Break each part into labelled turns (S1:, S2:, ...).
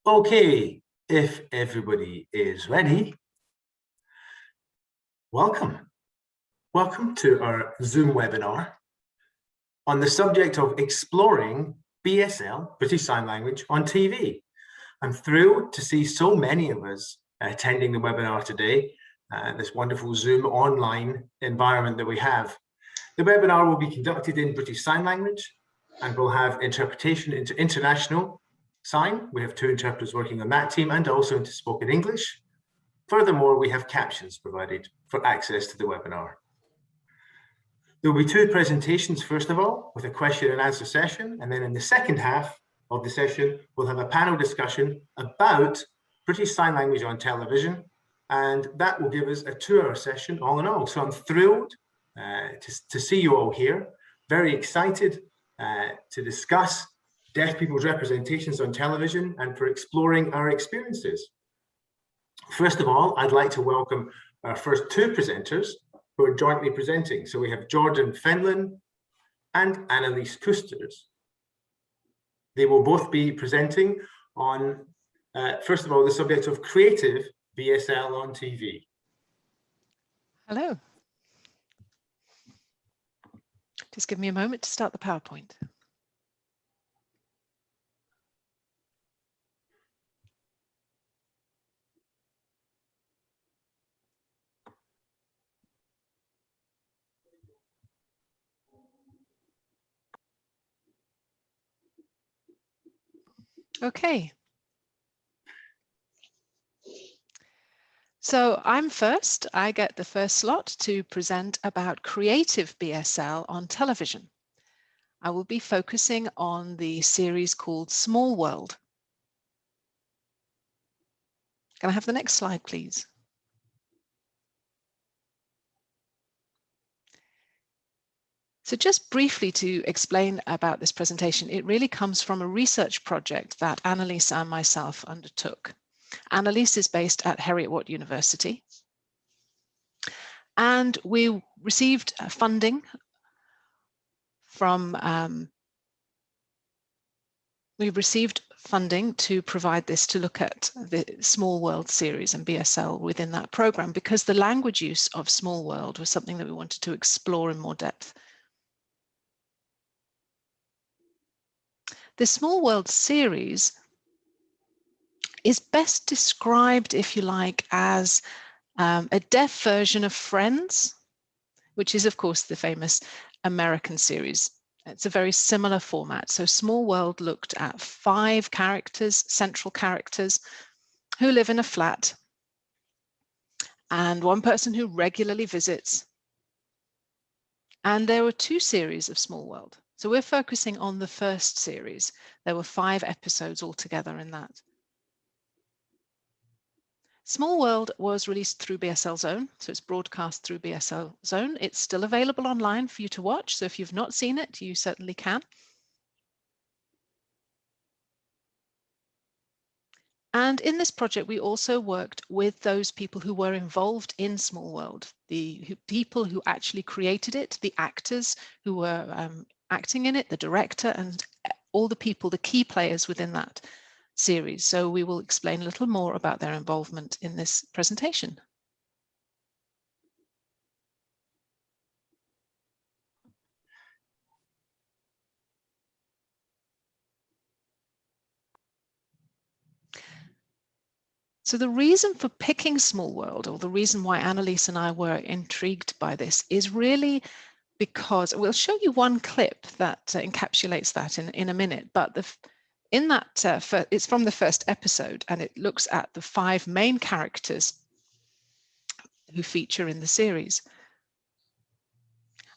S1: Okay, if everybody is ready, welcome. Welcome to our Zoom webinar on the subject of exploring BSL, British Sign Language, on TV. I'm thrilled to see so many of us attending the webinar today, this wonderful Zoom online environment that we have. The webinar will be conducted in British Sign Language and will have interpretation into international sign. We have 2 interpreters working on that team and also into spoken English. Furthermore, we have captions provided for access to the webinar. There will be 2 presentations, first of all, with a question and answer session. And then in the second half of the session, we'll have a panel discussion about British Sign Language on television. And that will give us a 2-hour session all in all. So I'm thrilled to see you all here. Very excited to discuss deaf people's representations on television and for exploring our experiences. First of all, I'd like to welcome our first 2 presenters who are jointly presenting. So we have Jordan Fenlon and Annelies Kusters. They will both be presenting on, first of all, the subject of creative BSL on TV.
S2: Hello. Just give me a moment to start the PowerPoint. Okay. So I'm first. I get the first slot to present about creative BSL on television. I will be focusing on the series called Small World. Can I have the next slide, please? So just briefly to explain about this presentation, it really comes from a research project that Annelies and myself undertook. Annelies is based at Heriot-Watt University, and we received funding from to provide this, to look at the Small World series and BSL within that program, because the language use of Small World was something that we wanted to explore in more depth. The Small World series is best described, if you like, as a deaf version of Friends, which is, of course, the famous American series. It's a very similar format. So Small World looked at 5 characters, central characters, who live in a flat, and one person who regularly visits. And there were 2 series of Small World. So we're focusing on the first series. There were 5 episodes altogether in that. Small World was released through BSL Zone, so it's broadcast through BSL Zone. It's still available online for you to watch, so if you've not seen it, you certainly can. And in this project, we also worked with those people who were involved in Small World, the people who actually created it, the actors who were acting in it, the director, and all the people, the key players within that series. So we will explain a little more about their involvement in this presentation. So the reason for picking Small World, or the reason why Annelies and I were intrigued by this, is really because we'll show you one clip that encapsulates that in a minute, but it's from the first episode, and it looks at the 5 main characters who feature in the series.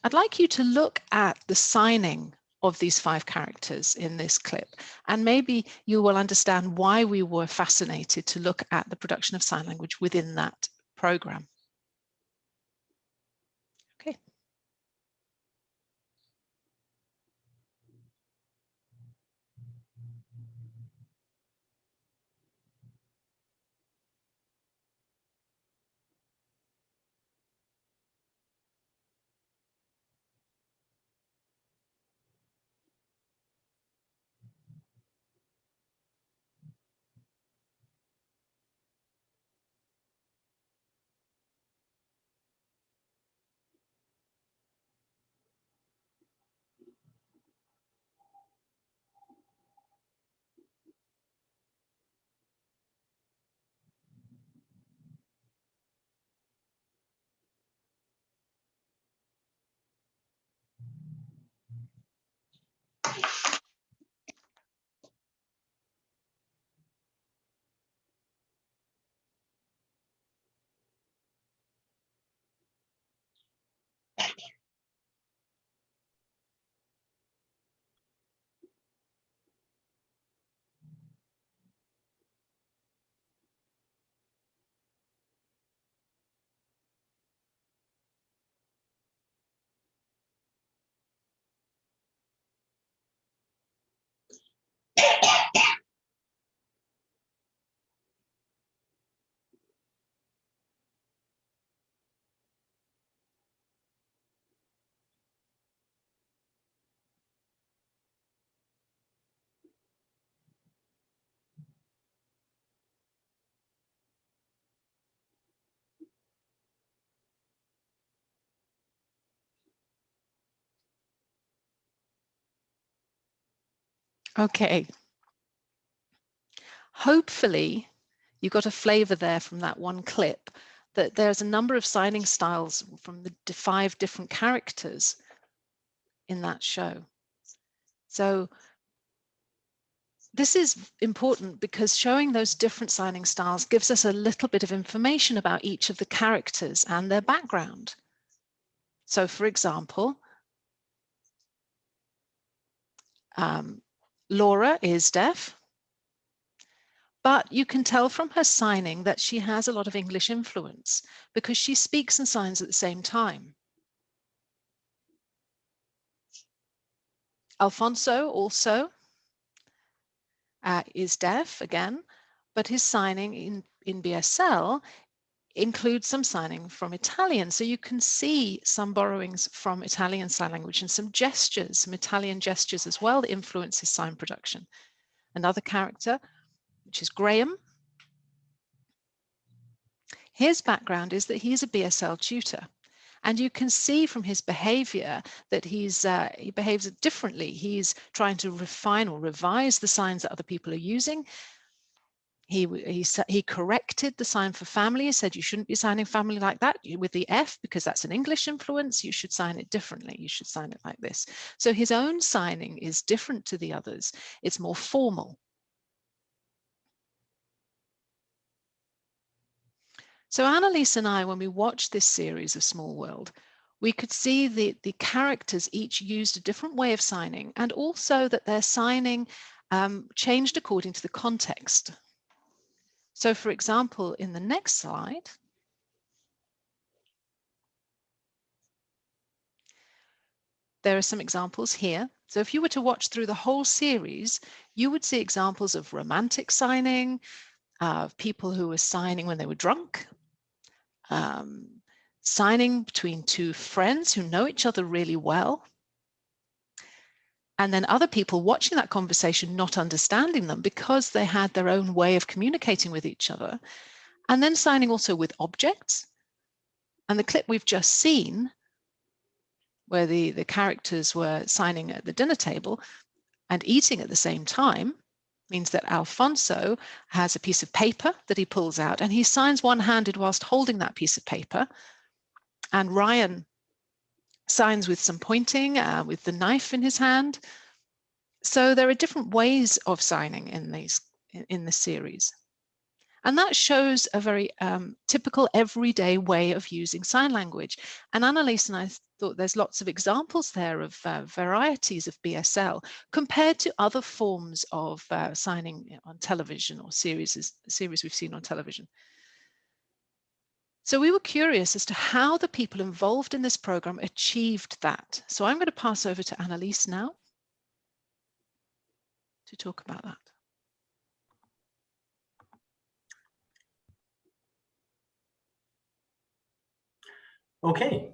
S2: I'd like you to look at the signing of these 5 characters in this clip, and maybe you will understand why we were fascinated to look at the production of sign language within that program. Okay. Okay. Hopefully you got a flavor there from that one clip that there's a number of signing styles from the 5 different characters in that show. So this is important because showing those different signing styles gives us a little bit of information about each of the characters and their background. So for example, Laura is deaf, but you can tell from her signing that she has a lot of English influence because she speaks and signs at the same time. Alfonso also is deaf again, but his signing in BSL includes some signing from Italian. So you can see some borrowings from Italian sign language and some gestures, some Italian gestures as well that influence his sign production. Another character, which is Graham. His background is that he's a BSL tutor. And you can see from his behavior that he behaves differently. He's trying to refine or revise the signs that other people are using. He corrected the sign for family. He said you shouldn't be signing family like that with the F because that's an English influence. You should sign it differently. You should sign it like this. So his own signing is different to the others. It's more formal. So Annelies and I, when we watched this series of Small World, we could see the characters each used a different way of signing, and also that their signing changed according to the context. So for example, in the next slide, there are some examples here. So if you were to watch through the whole series, you would see examples of romantic signing, of people who were signing when they were drunk, signing between 2 friends who know each other really well, and then other people watching that conversation not understanding them because they had their own way of communicating with each other, and then signing also with objects. And the clip we've just seen, where the characters were signing at the dinner table and eating at the same time, means that Alfonso has a piece of paper that he pulls out and he signs one-handed whilst holding that piece of paper. And Ryan signs with some pointing, with the knife in his hand. So there are different ways of signing in the series. And that shows a very typical everyday way of using sign language. And Annelies and I thought there's lots of examples there of varieties of BSL compared to other forms of signing on television or series we've seen on television. So we were curious as to how the people involved in this program achieved that. So I'm going to pass over to Annelies now to talk about that.
S1: Okay.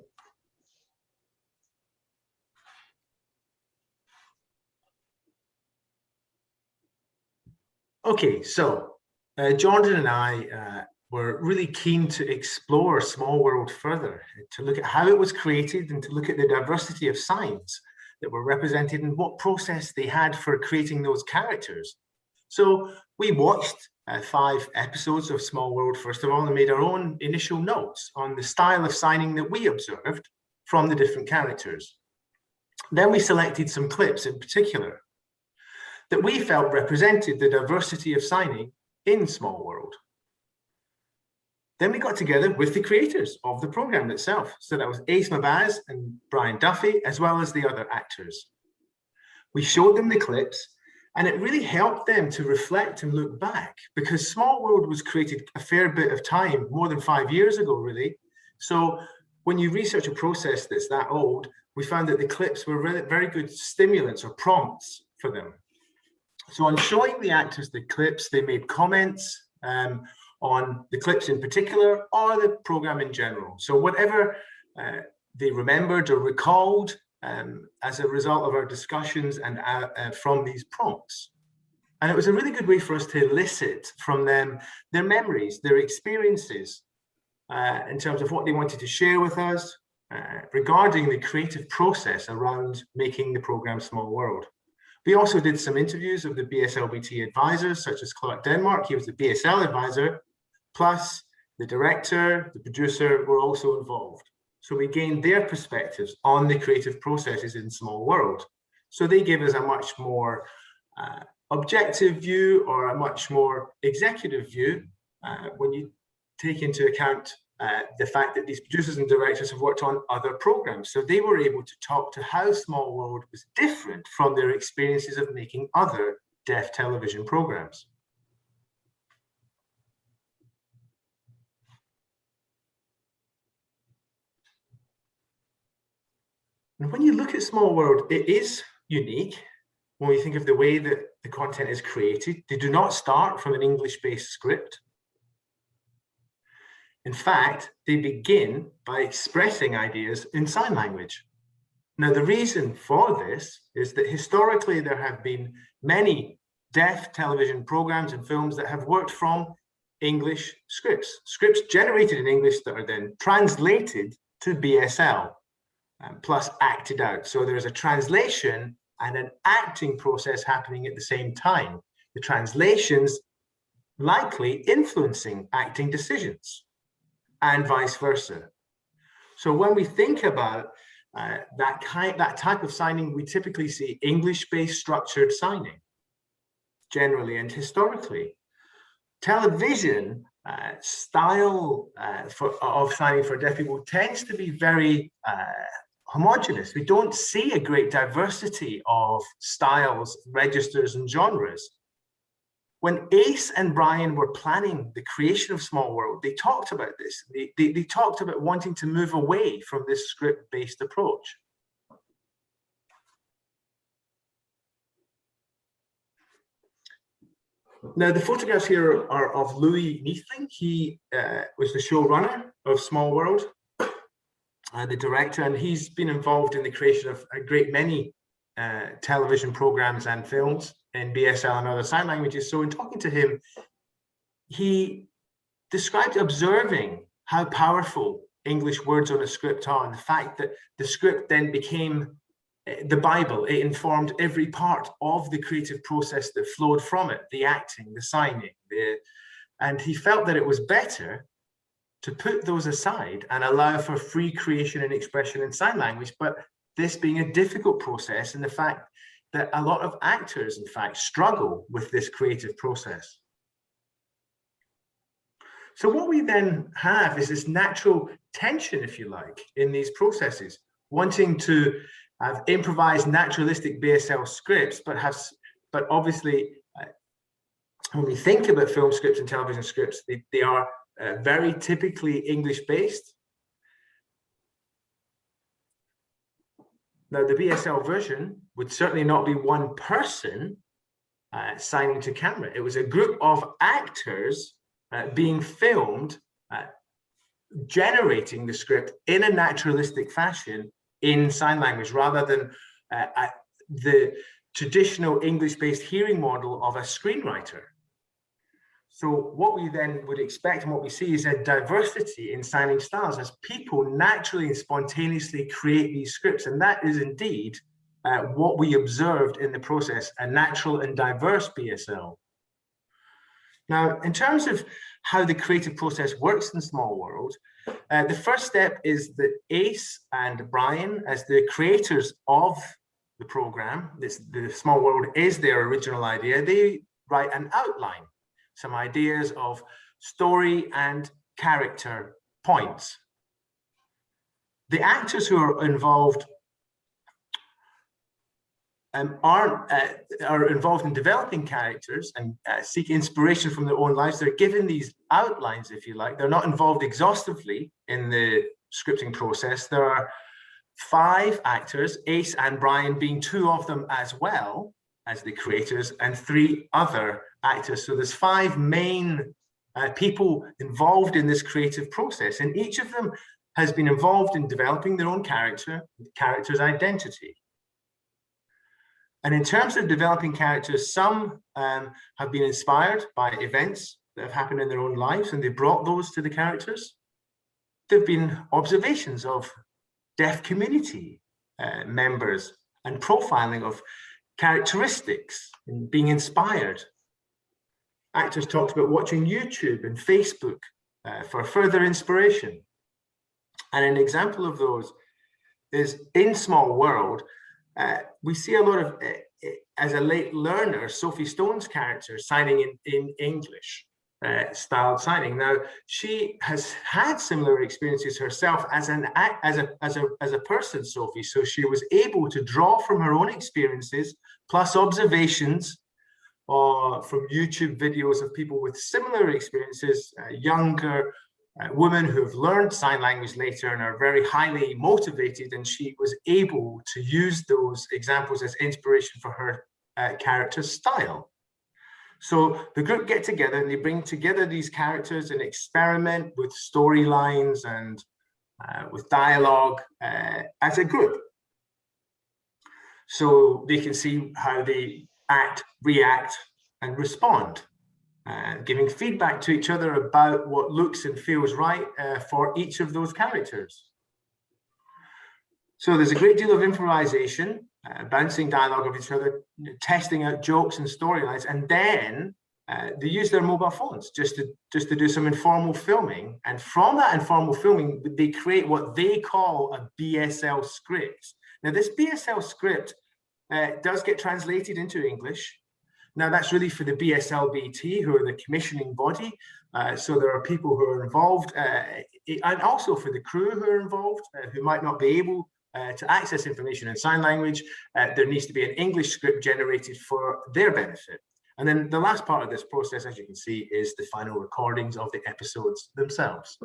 S1: Okay, so Jordan and I were really keen to explore Small World further, to look at how it was created and to look at the diversity of signs that were represented and what process they had for creating those characters. So we watched 5 episodes of Small World first of all and made our own initial notes on the style of signing that we observed from the different characters. Then we selected some clips in particular that we felt represented the diversity of signing in Small World. Then we got together with the creators of the program itself. So that was Ace Mabaz and Brian Duffy, as well as the other actors. We showed them the clips, and it really helped them to reflect and look back, because Small World was created a fair bit of time, more than 5 years ago, really. So when you research a process that's that old, we found that the clips were really very good stimulants or prompts for them. So on showing the actors the clips, they made comments on the clips in particular, or the program in general. So whatever they remembered or recalled as a result of our discussions and from these prompts. And it was a really good way for us to elicit from them their memories, their experiences, in terms of what they wanted to share with us regarding the creative process around making the program Small World. We also did some interviews of the BSLBT advisors, such as Clark Denmark. He was the BSL advisor, plus the director, the producer were also involved. So we gained their perspectives on the creative processes in Small World. So they gave us a much more objective view, or a much more executive view when you take into account the fact that these producers and directors have worked on other programs. So they were able to talk to how Small World was different from their experiences of making other deaf television programs. And when you look at Small World, it is unique when we think of the way that the content is created. They do not start from an English-based script. In fact, they begin by expressing ideas in sign language. Now, the reason for this is that historically there have been many deaf television programs and films that have worked from English scripts generated in English that are then translated to BSL, plus acted out. So there's a translation and an acting process happening at the same time. The translations likely influencing acting decisions, and vice versa. So when we think about that type of signing, we typically see English-based structured signing, generally and historically. Television style of signing for deaf people tends to be very homogenous. We don't see a great diversity of styles, registers, and genres. When Ace and Brian were planning the creation of Small World, they talked about this. They talked about wanting to move away from this script-based approach. Now, the photographs here are of Louis Neethling. He was the showrunner of Small World, the director, and he's been involved in the creation of a great many television programs and films in BSL and other sign languages. So in talking to him, he described observing how powerful English words on a script are, and the fact that the script then became the Bible. It informed every part of the creative process that flowed from it, the acting, the signing, and he felt that it was better to put those aside and allow for free creation and expression in sign language, but this being a difficult process, and the fact that a lot of actors, in fact, struggle with this creative process. So what we then have is this natural tension, if you like, in these processes, wanting to have improvised naturalistic BSL scripts, but obviously, when we think about film scripts and television scripts, they are very typically English-based. Now, the BSL version would certainly not be one person signing to camera. It was a group of actors being filmed, generating the script in a naturalistic fashion in sign language, rather than the traditional English-based hearing model of a screenwriter. So what we then would expect and what we see is a diversity in signing styles as people naturally and spontaneously create these scripts. And that is indeed what we observed in the process, a natural and diverse BSL. Now, in terms of how the creative process works in Small World, the first step is that Ace and Brian, as the creators of the program, the small world is their original idea, they write an outline, some ideas of story and character points. The actors who are involved are involved in developing characters and seek inspiration from their own lives. They're given these outlines, if you like. They're not involved exhaustively in the scripting process. There are 5 actors, Ace and Brian being 2 of them as well as the creators, and 3 other actors. So there's 5 main people involved in this creative process, and each of them has been involved in developing their own character's identity. And in terms of developing characters, some have been inspired by events that have happened in their own lives, and they brought those to the characters. There have been observations of deaf community members and profiling of characteristics and being inspired. Actors talked about watching YouTube and Facebook for further inspiration. And an example of those is in Small World, we see a lot of, as a late learner, Sophie Stone's character signing in English styled signing. Now, she has had similar experiences herself as a person, Sophie. So she was able to draw from her own experiences, plus observations from YouTube videos of people with similar experiences, younger women who have learned sign language later and are very highly motivated, and she was able to use those examples as inspiration for her character's style. So the group get together and they bring together these characters and experiment with storylines and with dialogue as a group. So they can see how they act, react, and respond. Giving feedback to each other about what looks and feels right for each of those characters. So there's a great deal of improvisation, bouncing dialogue of each other, testing out jokes and storylines, and then they use their mobile phones just to do some informal filming. And from that informal filming, they create what they call a BSL script. Now, this BSL script does get translated into English. Now, that's really for the BSL-BT, who are the commissioning body. So there are people who are involved, and also for the crew who are involved, who might not be able to access information in sign language. There needs to be an English script generated for their benefit. And then the last part of this process, as you can see, is the final recordings of the episodes themselves.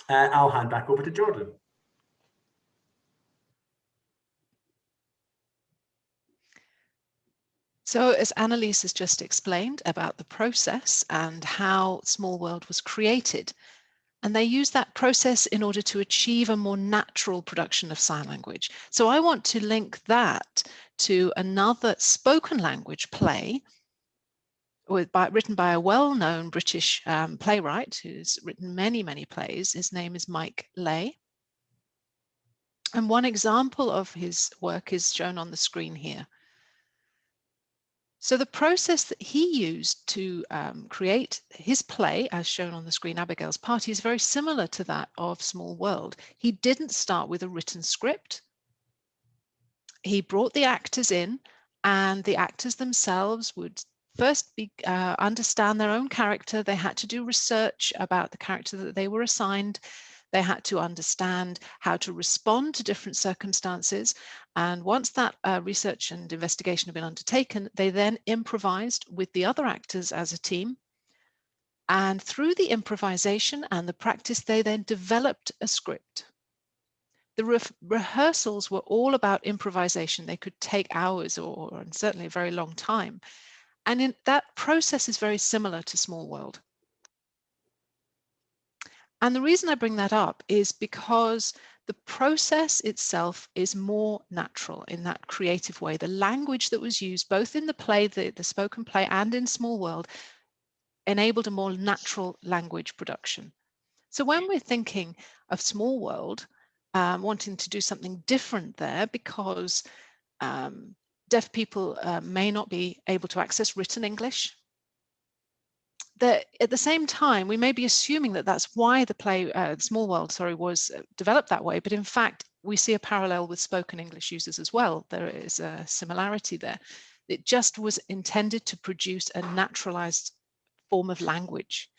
S1: I'll hand back over to Jordan.
S2: So as Annelies has just explained about the process and how Small World was created, and they use that process in order to achieve a more natural production of sign language. So I want to link that to another spoken language play written by a well-known British playwright who's written many, many plays. His name is Mike Leigh. And one example of his work is shown on the screen here. So the process that he used to create his play, as shown on the screen, Abigail's Party, is very similar to that of Small World. He didn't start with a written script. He brought the actors in, and the actors themselves would first understand their own character. They had to do research about the character that they were assigned. They had to understand how to respond to different circumstances. And once that research and investigation had been undertaken, they then improvised with the other actors as a team. And through the improvisation and the practice, they then developed a script. The rehearsals were all about improvisation. They could take hours or certainly a very long time. And that process is very similar to Small World. And the reason I bring that up is because the process itself is more natural in that creative way. The language that was used both in the play, the spoken play, and in Small World enabled a more natural language production. So when we're thinking of Small World, wanting to do something different there because deaf people may not be able to access written English, at the same time, we may be assuming that that's why the play, Small World, sorry, was developed that way. But in fact, we see a parallel with spoken English users as well. There is a similarity there. It just was intended to produce a naturalized form of language.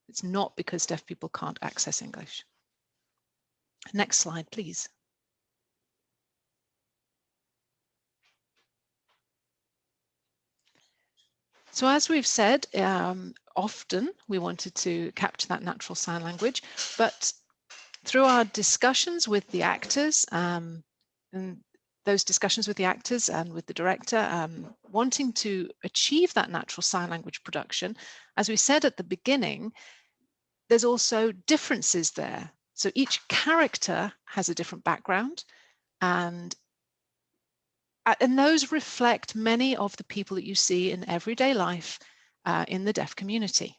S2: It's not because deaf people can't access English. Next slide, please. So as we've said, often we wanted to capture that natural sign language, but through our discussions with the actors, and those discussions with the actors and with the director, wanting to achieve that natural sign language production, as we said at the beginning, there's also differences there. So each character has a different background, and those reflect many of the people that you see in everyday life in the deaf community.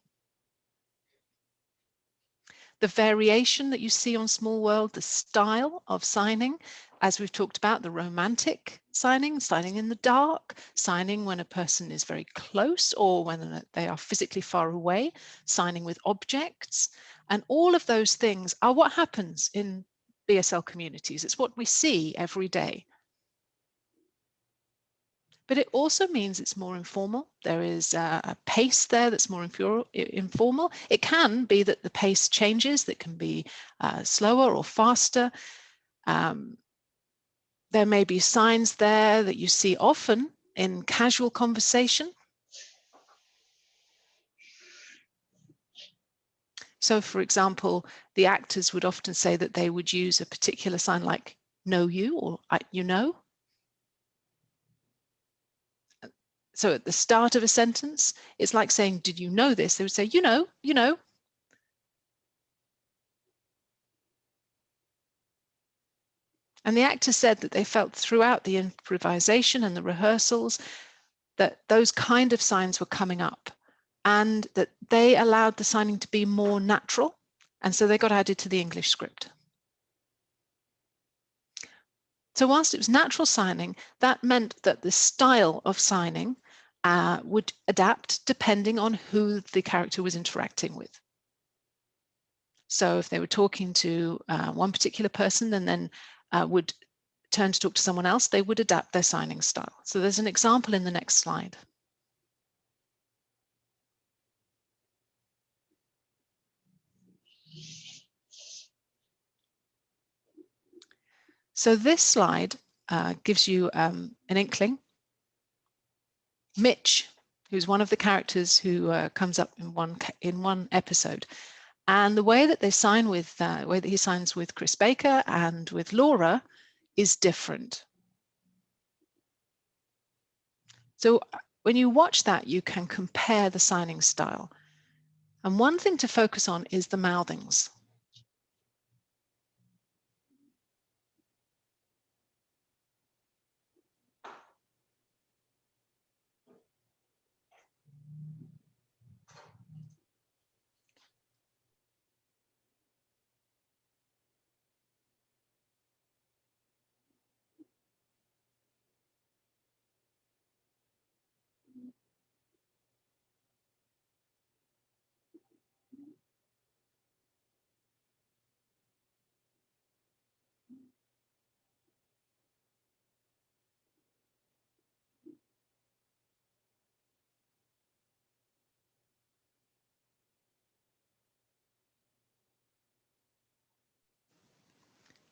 S2: The variation that you see on Small World, the style of signing, as we've talked about, the romantic signing, signing in the dark, signing when a person is very close or when they are physically far away, signing with objects, and all of those things are what happens in BSL communities. It's what we see every day. But it also means it's more informal. There is a pace there that's more informal. It can be that the pace changes, that can be slower or faster. There may be signs there that you see often in casual conversation. So, for example, the actors would often say that they would use a particular sign like know you or you know. So at the start of a sentence, it's like saying, did you know this? They would say, you know, you know. And the actor said that they felt throughout the improvisation and the rehearsals that those kind of signs were coming up and that they allowed the signing to be more natural. And so they got added to the English script. So whilst it was natural signing, that meant that the style of signing would adapt depending on who the character was interacting with. So if they were talking to one particular person and then would turn to talk to someone else, they would adapt their signing style. So there's an example in the next slide. So this slide gives you an inkling. Mitch, who's one of the characters who comes up in one episode, and the way that they sign with, the way that he signs with Chris Baker and with Laura is different. So when you watch that, you can compare the signing style. And one thing to focus on is the mouthings.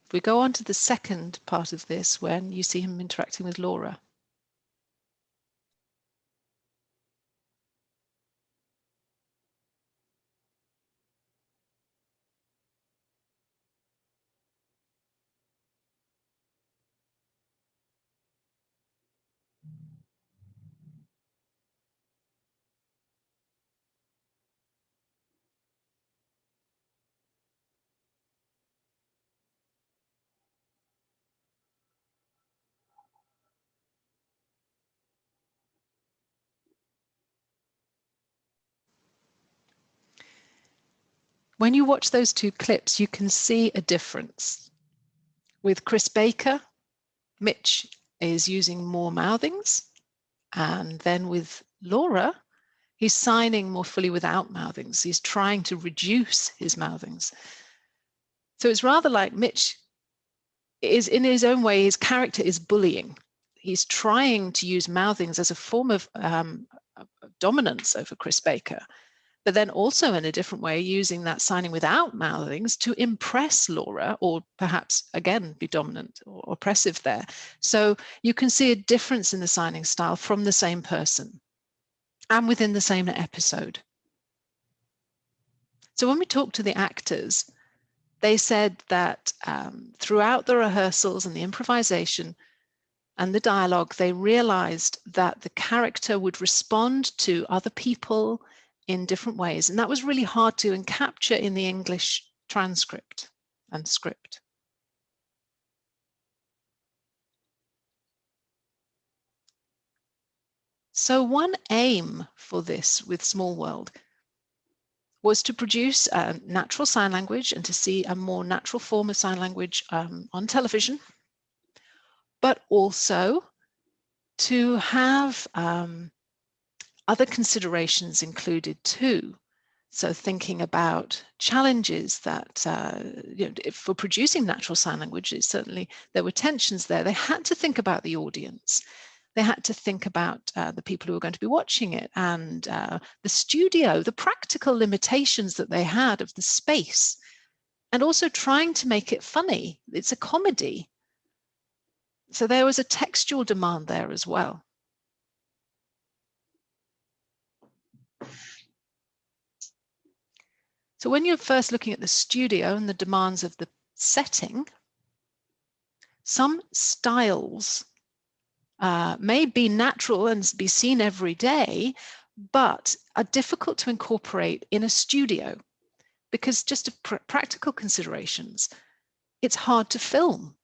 S2: If we go on to the second part of this, when you see him interacting with Laura. When you watch those two clips, you can see a difference. With Chris Baker, Mitch is using more mouthings, and then with Laura, He's signing more fully without mouthings. He's trying to reduce his mouthings. So it's rather like Mitch is, in his own way, his character is bullying. He's trying to use mouthings as a form of dominance over Chris Baker, but then also in a different way using that signing without mouthings to impress Laura, or perhaps again be dominant or oppressive there. So you can see a difference in the signing style from the same person and within the same episode. So when we talked to the actors, they said that throughout the rehearsals and the improvisation and the dialogue, they realized that the character would respond to other people in different ways. And that was really hard to capture in the English transcript and script. So one aim for this with Small World was to produce natural sign language and to see a more natural form of sign language on television, but also to have other considerations included too. So thinking about challenges that, you know, for producing natural sign language, certainly there were tensions there. They had to think about the audience. They had to think about the people who were going to be watching it, and the studio, the practical limitations that they had of the space, and also trying to make it funny. It's a comedy. So there was a textual demand there as well. So when you're first looking at the studio and the demands of the setting, some styles may be natural and be seen every day, but are difficult to incorporate in a studio because just of practical considerations, it's hard to film.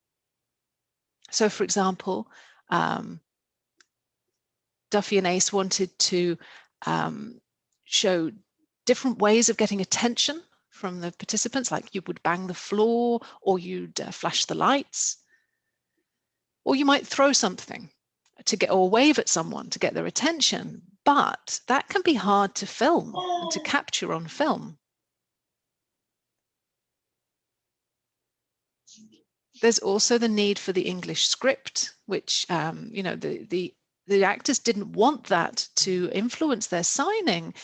S2: So for example, Duffy and Ace wanted to show different ways of getting attention from the participants, like you would bang the floor, or you'd flash the lights, or you might throw something to get, or wave at someone to get their attention. But that can be hard to film and to capture on film. There's also the need for the English script, which you know, the actors didn't want that to influence their signing,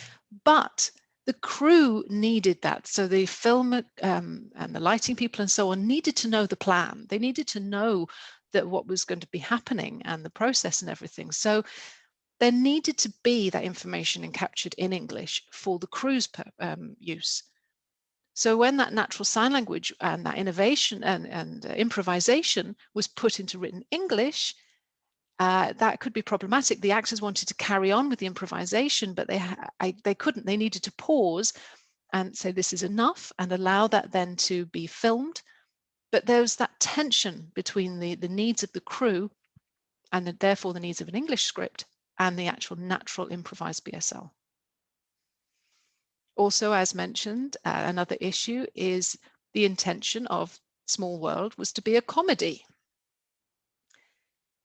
S2: but the crew needed that. So the film and the lighting people and so on needed to know the plan. They needed to know that what was going to be happening and the process and everything. So there needed to be that information captured in English for the crew's use. So when that natural sign language and that innovation and improvisation was put into written English, that could be problematic. The actors wanted to carry on with the improvisation, but they couldn't. They needed to pause and say this is enough and allow that then to be filmed. But there's that tension between the needs of the crew and therefore the needs of an English script and the actual natural improvised BSL. Also, as mentioned, another issue is the intention of Small World was to be a comedy.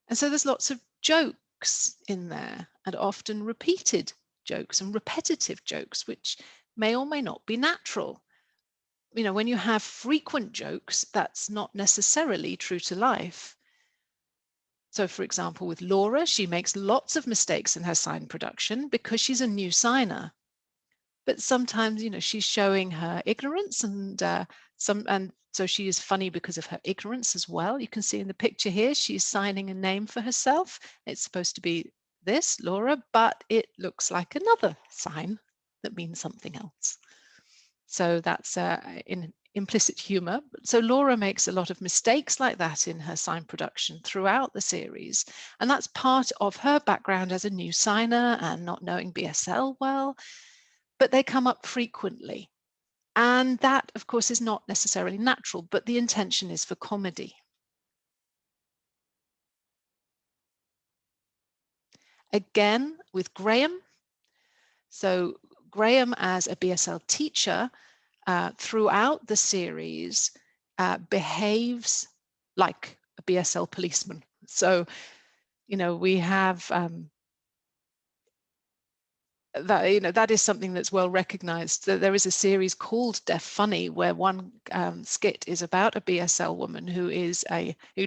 S2: And so there's lots of jokes in there, and often repeated jokes and repetitive jokes, which may or may not be natural. You know, when you have frequent jokes, that's not necessarily true to life. So for example, with Laura, she makes lots of mistakes in her sign production because she's a new signer. But sometimes, you know, she's showing her ignorance, and so she is funny because of her ignorance as well. You can see in the picture here, she's signing a name for herself. It's supposed to be this, Laura, but it looks like another sign that means something else. So that's in implicit humor. So Laura makes a lot of mistakes like that in her sign production throughout the series. And that's part of her background as a new signer and not knowing BSL well. But they come up frequently. And that, of course, is not necessarily natural, but the intention is for comedy. Again, with Graham. So Graham, as a BSL teacher, throughout the series, behaves like a BSL policeman. So, you know, we have that that is something that's well recognized. There is a series called Deaf Funny where one skit is about a BSL woman who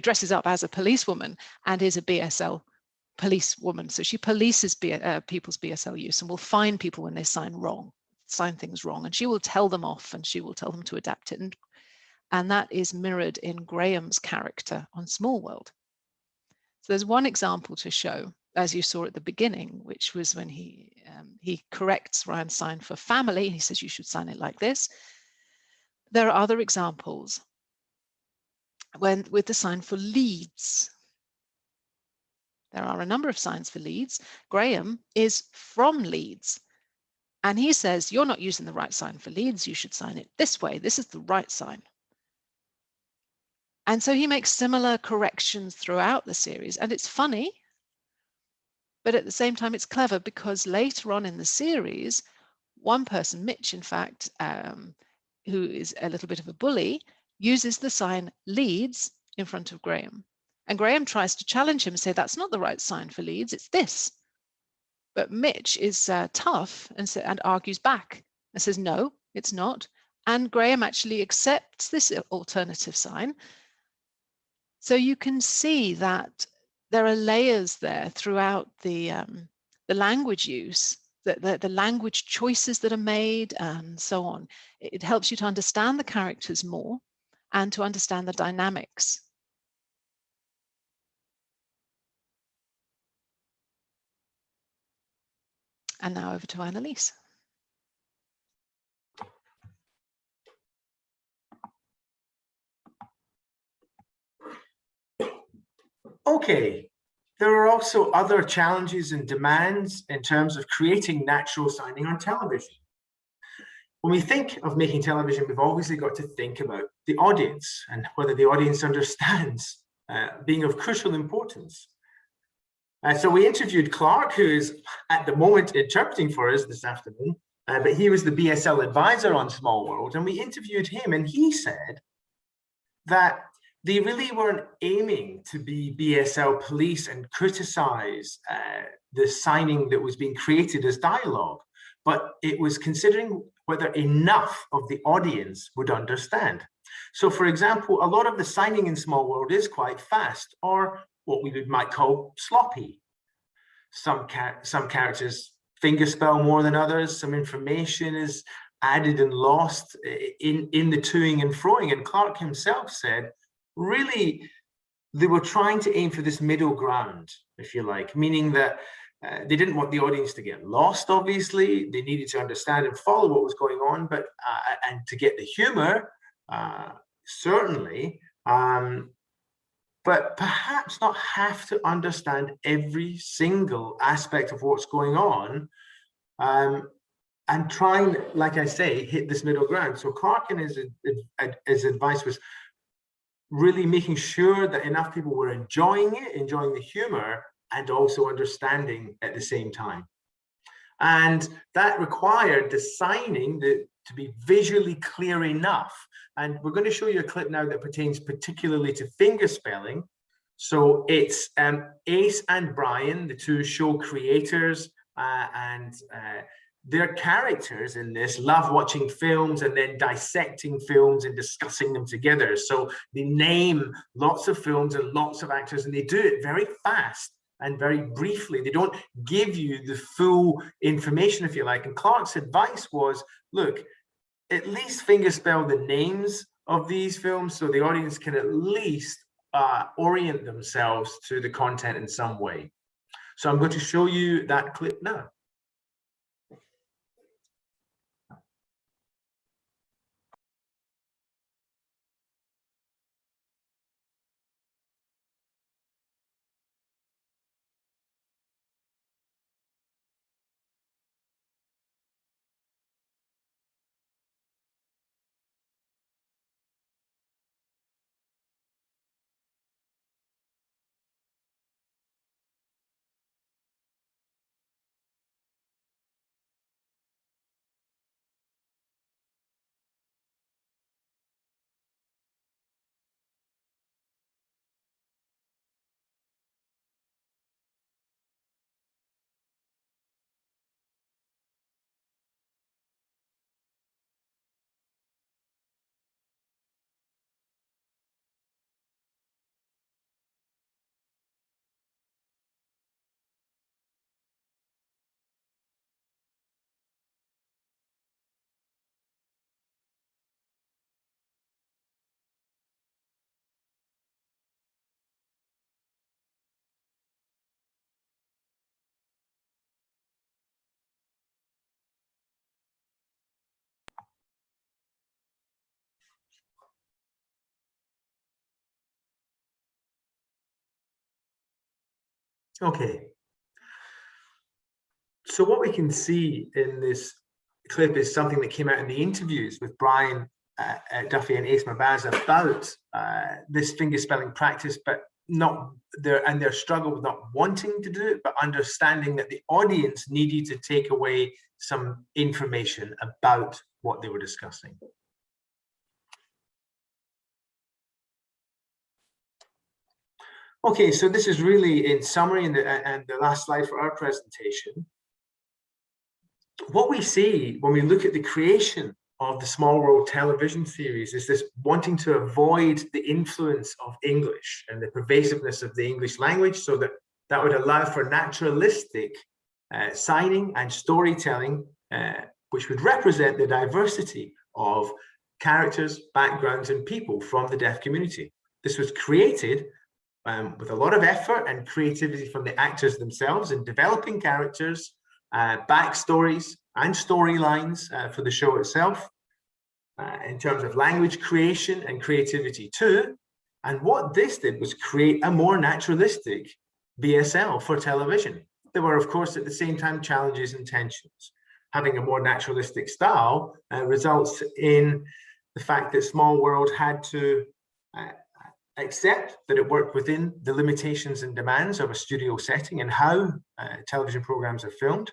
S2: dresses up as a policewoman and is a BSL policewoman. So she polices people's BSL use and will fine people when they sign things wrong, and she will tell them off and she will tell them to adapt it. And that is mirrored in Graham's character on Small World. So there's one example to show, as you saw at the beginning, which was when he corrects Ryan's sign for family. He says you should sign it like this. There are other examples with the sign for Leeds. There are a number of signs for Leeds. Graham is from Leeds, and he says you're not using the right sign for Leeds. You should sign it this way. This is the right sign. And so he makes similar corrections throughout the series, and it's funny, but at the same time it's clever, because later on in the series, one person, Mitch, in fact, who is a little bit of a bully, uses the sign Leeds in front of Graham. And Graham tries to challenge him and say, that's not the right sign for Leeds, it's this. But Mitch is tough and argues back and says, no, it's not. And Graham actually accepts this alternative sign. So you can see that there are layers there throughout the language use, the language choices that are made and so on. It helps you to understand the characters more and to understand the dynamics. And now over to Annelies.
S1: Okay, there are also other challenges and demands in terms of creating natural signing on television. When we think of making television, we've obviously got to think about the audience and whether the audience understands being of crucial importance. So we interviewed Clark, who is at the moment interpreting for us this afternoon, but he was the BSL advisor on Small World, and we interviewed him, and he said that they really weren't aiming to be BSL police and criticize the signing that was being created as dialogue, but it was considering whether enough of the audience would understand. So, for example, a lot of the signing in Small World is quite fast, or what we might call sloppy. Some characters fingerspell more than others. Some information is added and lost in the toing and froing. And Clark himself said, really, they were trying to aim for this middle ground, if you like, meaning that they didn't want the audience to get lost, obviously. They needed to understand and follow what was going on, but and to get the humor, certainly, but perhaps not have to understand every single aspect of what's going on, and trying, like I say, hit this middle ground. So Clark and his advice was really making sure that enough people were enjoying the humor, and also understanding at the same time. And that required the signing to be visually clear enough. And we're going to show you a clip now that pertains particularly to fingerspelling. So it's Ace and Brian, the two show creators, and their characters in this love watching films and then dissecting films and discussing them together. So they name lots of films and lots of actors, and they do it very fast and very briefly. They don't give you the full information, if you like. And Clark's advice was, look, at least fingerspell the names of these films so the audience can at least orient themselves to the content in some way. So I'm going to show you that clip now. Okay. So what we can see in this clip is something that came out in the interviews with Brian Duffy and Ace Mabaz about this finger spelling practice, but not their struggle with not wanting to do it, but understanding that the audience needed to take away some information about what they were discussing. Okay, so this is really in summary and the last slide for our presentation. What we see when we look at the creation of the Small World television series is this wanting to avoid the influence of English and the pervasiveness of the English language, so that would allow for naturalistic signing and storytelling, which would represent the diversity of characters, backgrounds, and people from the deaf community. This was created with a lot of effort and creativity from the actors themselves in developing characters, backstories and storylines for the show itself, in terms of language creation and creativity too. And what this did was create a more naturalistic BSL for television. There were, of course, at the same time, challenges and tensions. Having a more naturalistic style results in the fact that Small World had to accept that it worked within the limitations and demands of a studio setting and how television programs are filmed.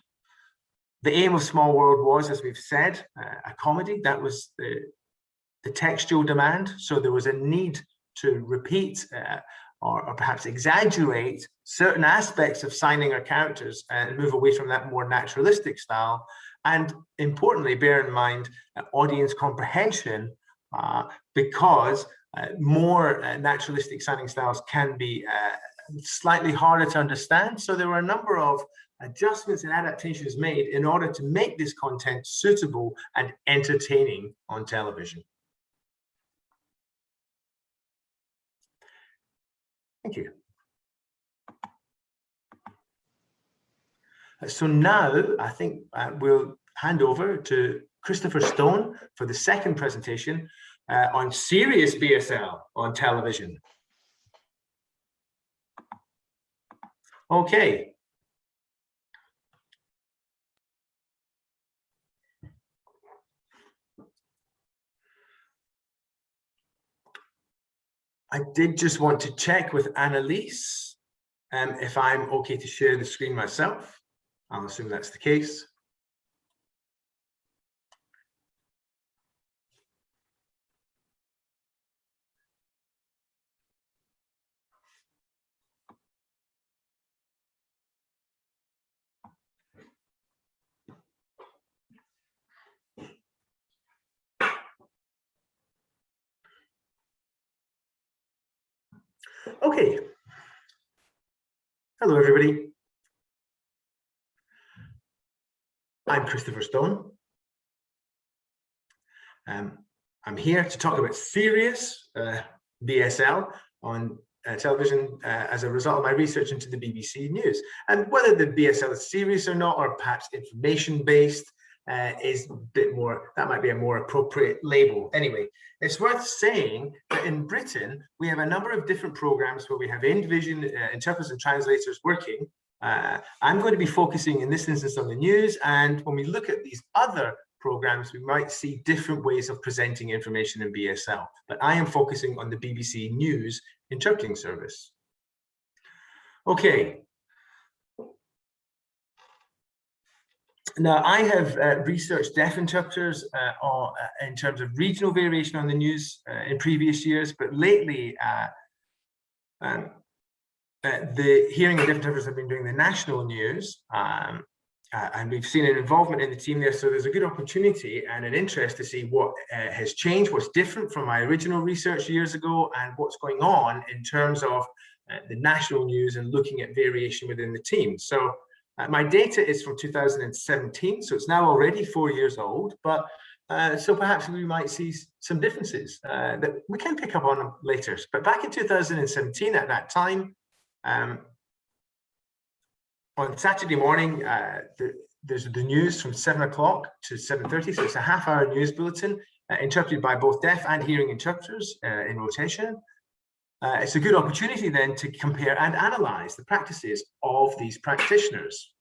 S1: The aim of Small World was, as we've said, a comedy. That was the textual demand. So there was a need to repeat or perhaps exaggerate certain aspects of signing our characters and move away from that more naturalistic style. And importantly, bear in mind audience comprehension, because more naturalistic signing styles can be slightly harder to understand. So there were a number of adjustments and adaptations made in order to make this content suitable and entertaining on television. Thank you. So now I think we'll hand over to Christopher Stone for the second presentation on serious BSL on television. Okay. I did just want to check with Annelies if I'm okay to share the screen myself. I'll assume that's the case. Okay. Hello, everybody. I'm Christopher Stone. I'm here to talk about serious BSL on television as a result of my research into the BBC News. And whether the BSL is serious or not, or perhaps information-based, is a bit more, that might be a more appropriate label. Anyway, it's worth saying that in Britain, we have a number of different programs where we have in-vision interpreters and translators working. I'm going to be focusing in this instance on the news, and when we look at these other programs, we might see different ways of presenting information in BSL, but I am focusing on the BBC News interpreting service. Okay. Now, I have researched deaf interpreters in terms of regional variation on the news in previous years, but lately the hearing and deaf interpreters have been doing the national news, and we've seen an involvement in the team there. So there's a good opportunity and an interest to see what has changed, what's different from my original research years ago, and what's going on in terms of the national news and looking at variation within the team. So my data is from 2017, so it's now already 4 years old, but so perhaps we might see some differences that we can pick up on later. But back in 2017, at that time, on Saturday morning, there's the news from 7 o'clock to 7:30, so it's a half-hour news bulletin interpreted by both deaf and hearing interpreters in rotation. it's a good opportunity then to compare and analyse the practices of these practitioners.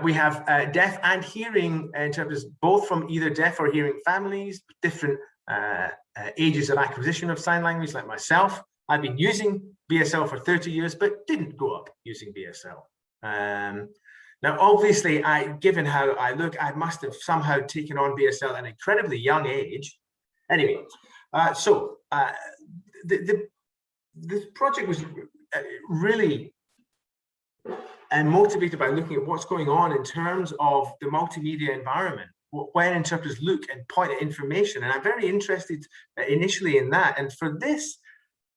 S1: We have deaf and hearing interpreters, both from either deaf or hearing families, different ages of acquisition of sign language, like myself. I've been using BSL for 30 years, but didn't grow up using BSL. Now, obviously, given how I look, I must have somehow taken on BSL at an incredibly young age. Anyway, this project was really motivated by looking at what's going on in terms of the multimedia environment, when interpreters look and point at information. And I'm very interested initially in that. And for this,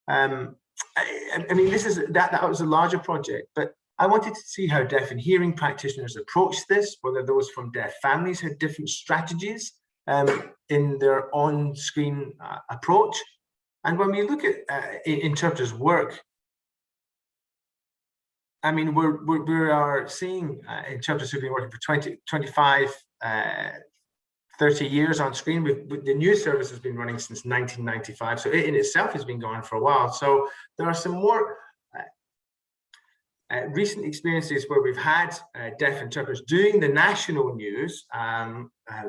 S1: I mean, that was a larger project, but I wanted to see how deaf and hearing practitioners approached this, whether those from deaf families had different strategies in their on-screen approach. And when we look at interpreters' work, I mean, we are seeing interpreters who've been working for 20, 25, 30 years on screen. The news service has been running since 1995, so it in itself has been going for a while. So there are some more recent experiences where we've had deaf interpreters doing the national news,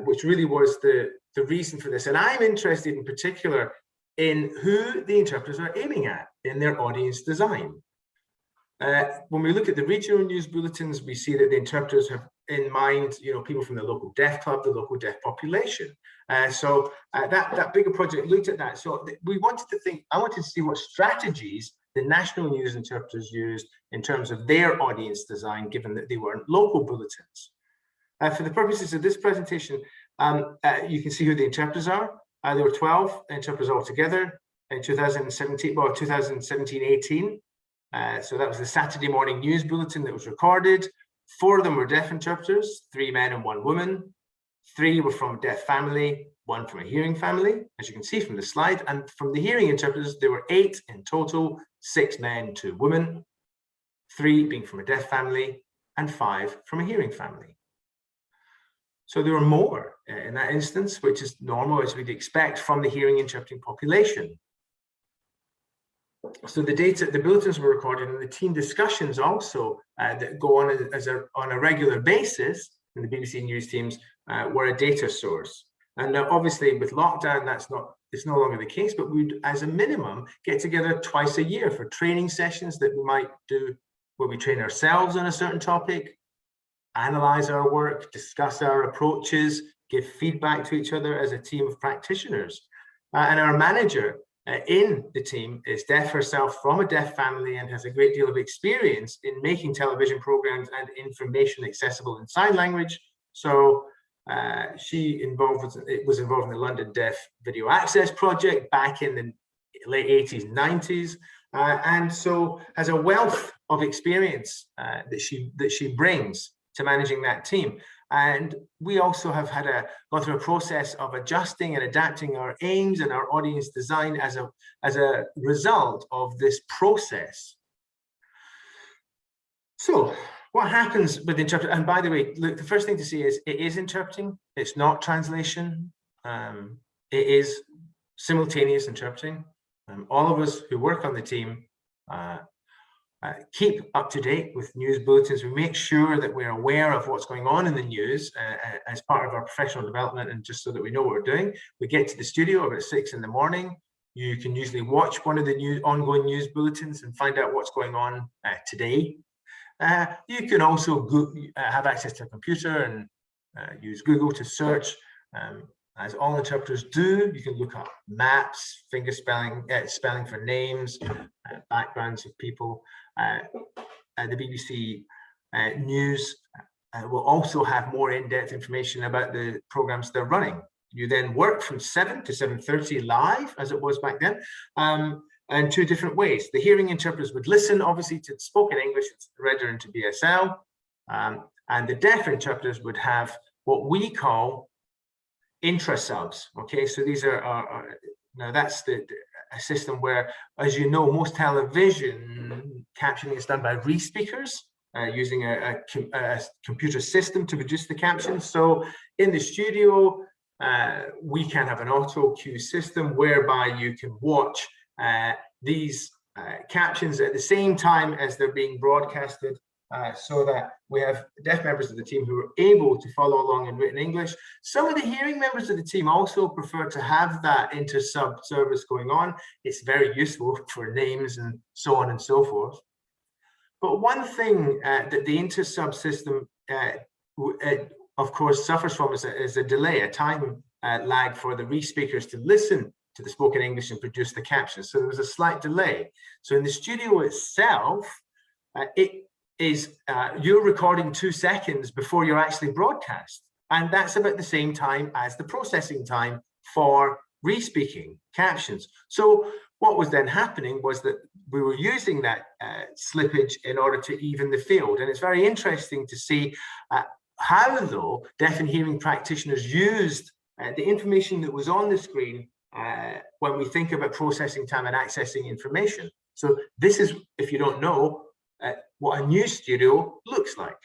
S1: which really was the reason for this. And I'm interested in particular in who the interpreters are aiming at in their audience design. When we look at the regional news bulletins, we see that the interpreters have in mind, people from the local deaf club, the local deaf population. So that bigger project looked at that. So we wanted to think, I wanted to see what strategies the national news interpreters used in terms of their audience design, given that they weren't local bulletins. For the purposes of this presentation, you can see who the interpreters are. There were 12 interpreters altogether in 2017-18. So that was the Saturday morning news bulletin that was recorded. 4 of them were deaf interpreters, 3 men and 1 woman. 3 were from a deaf family, 1 from a hearing family, as you can see from the slide. And from the hearing interpreters, there were 8 in total, 6 men, 2 women, 3 being from a deaf family, and 5 from a hearing family. So there were more in that instance, which is normal, as we'd expect from the hearing interpreting population. So the bulletins were recorded, and the team discussions also that go on on a regular basis in the BBC News teams were a data source. And now, obviously, with lockdown, it's no longer the case, but we'd, as a minimum, get together twice a year for training sessions that we might do, where we train ourselves on a certain topic, analyze our work, discuss our approaches, give feedback to each other as a team of practitioners. And our manager in the team is deaf herself, from a deaf family, and has a great deal of experience in making television programs and information accessible in sign language. So she was involved in the London Deaf Video Access Project back in the late 80s, 90s, and so has a wealth of experience that she brings to managing that team. And we also have gone through a process of adjusting and adapting our aims and our audience design as a result of this process. So what happens with interpreting? And by the way, look, the first thing to see is it is interpreting. It's not translation. It is simultaneous interpreting. All of us who work on the team keep up to date with news bulletins. We make sure that we're aware of what's going on in the news as part of our professional development, and just so that we know what we're doing. We get to the studio about 6 in the morning. You can usually watch one of the ongoing news bulletins and find out what's going on today. You can also have access to a computer and use Google to search. As all interpreters do, you can look up maps, finger spelling for names, backgrounds of people. The BBC News will also have more in-depth information about the programs they're running. You then work from 7 to 7:30 live, as it was back then, in 2 different ways. The hearing interpreters would listen, obviously, to spoken English, rendered into BSL, and the deaf interpreters would have what we call intra-subs. Okay, so these are now that's a system where, as you know, most television captioning is done by re-speakers using a computer system to produce the captions. So in the studio, we can have an auto cue system whereby you can watch these captions at the same time as they're being broadcasted, so that we have deaf members of the team who are able to follow along in written English. Some of the hearing members of the team also prefer to have that inter-sub service going on. It's very useful for names and so on and so forth. But one thing that the inter-sub system, of course, suffers from is a delay, a time lag for the re-speakers to listen to the spoken English and produce the captions. So there was a slight delay. So in the studio itself, you're recording 2 seconds before you're actually broadcast. And that's about the same time as the processing time for re-speaking captions. So what was then happening was that we were using that slippage in order to even the field. And it's very interesting to see how, though, deaf and hearing practitioners used the information that was on the screen when we think about processing time and accessing information. So this is, if you don't know, what a new studio looks like.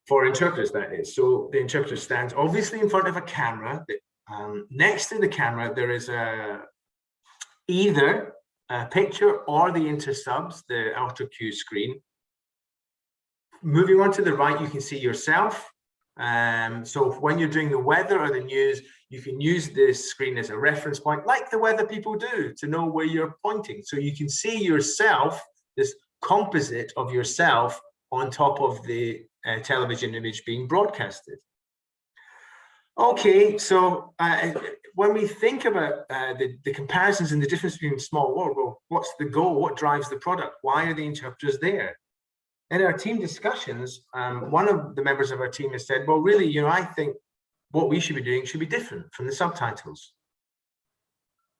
S1: For interpreters, that is. So the interpreter stands obviously in front of a camera. Next to the camera, there is either a picture or the inter-subs, the outer cue screen. Moving on to the right, you can see yourself. So when you're doing the weather or the news, you can use this screen as a reference point, like the weather people do, to know where you're pointing. So you can see yourself, this composite of yourself on top of the television image being broadcasted. Okay, so when we think about the comparisons and the difference between small world, well, what's the goal? What drives the product? Why are the interpreters there? In our team discussions, one of the members of our team has said, well, really, I think what we should be doing should be different from the subtitles.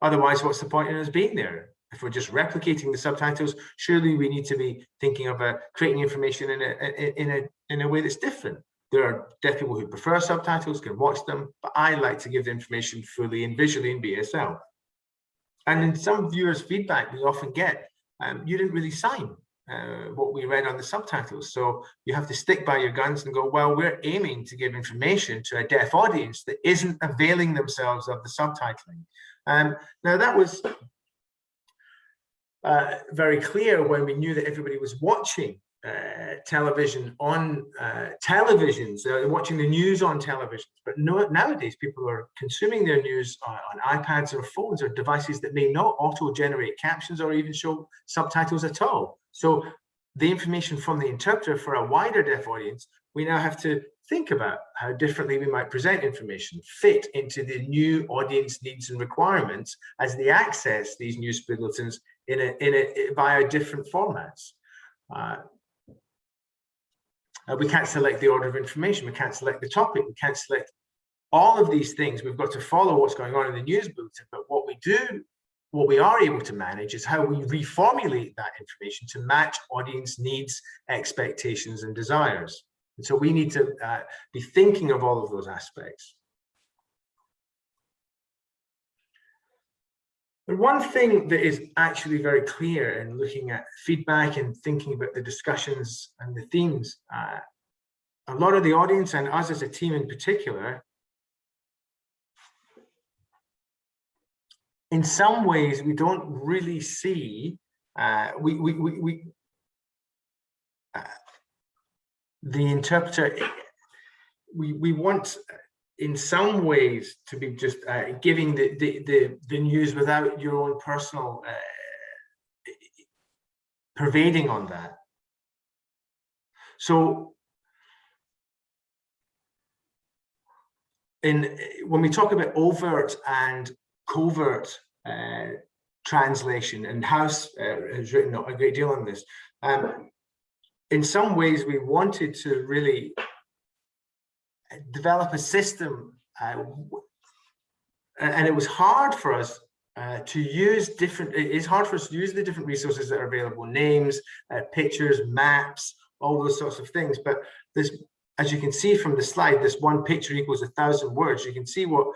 S1: Otherwise, what's the point in us being there? If we're just replicating the subtitles, surely we need to be thinking of creating information in a way that's different. There are deaf people who prefer subtitles, can watch them, but I like to give the information fully and visually in BSL. And in some viewers' feedback, we often get, you didn't really sign what we read on the subtitles. So you have to stick by your guns and go, well, we're aiming to give information to a deaf audience that isn't availing themselves of the subtitling. Now that was very clear when we knew that everybody was watching television on televisions, watching the news on televisions. But nowadays, people are consuming their news on iPads or phones or devices that may not auto-generate captions or even show subtitles at all. So the information from the interpreter for a wider deaf audience, we now have to think about how differently we might present information, fit into the new audience needs and requirements as they access these news bulletins via different formats. We can't select the order of information. We can't select the topic. We can't select all of these things. We've got to follow what's going on in the news bulletin. But what we are able to manage is how we reformulate that information to match audience needs, expectations, and desires. And so we need to be thinking of all of those aspects. And one thing that is actually very clear in looking at feedback and thinking about the discussions and the themes, a lot of the audience and us as a team in particular, in some ways, we don't really see, the interpreter, we want, in some ways, to be just giving the news without your own personal pervading on that. So when we talk about overt and covert translation, and House has written a great deal on this, in some ways we wanted to really develop a system, and it was hard for us to use it's hard for us to use the different resources that are available, names, pictures, maps, all those sorts of things. But this, as you can see from the slide, this one picture equals 1,000 words. You can see what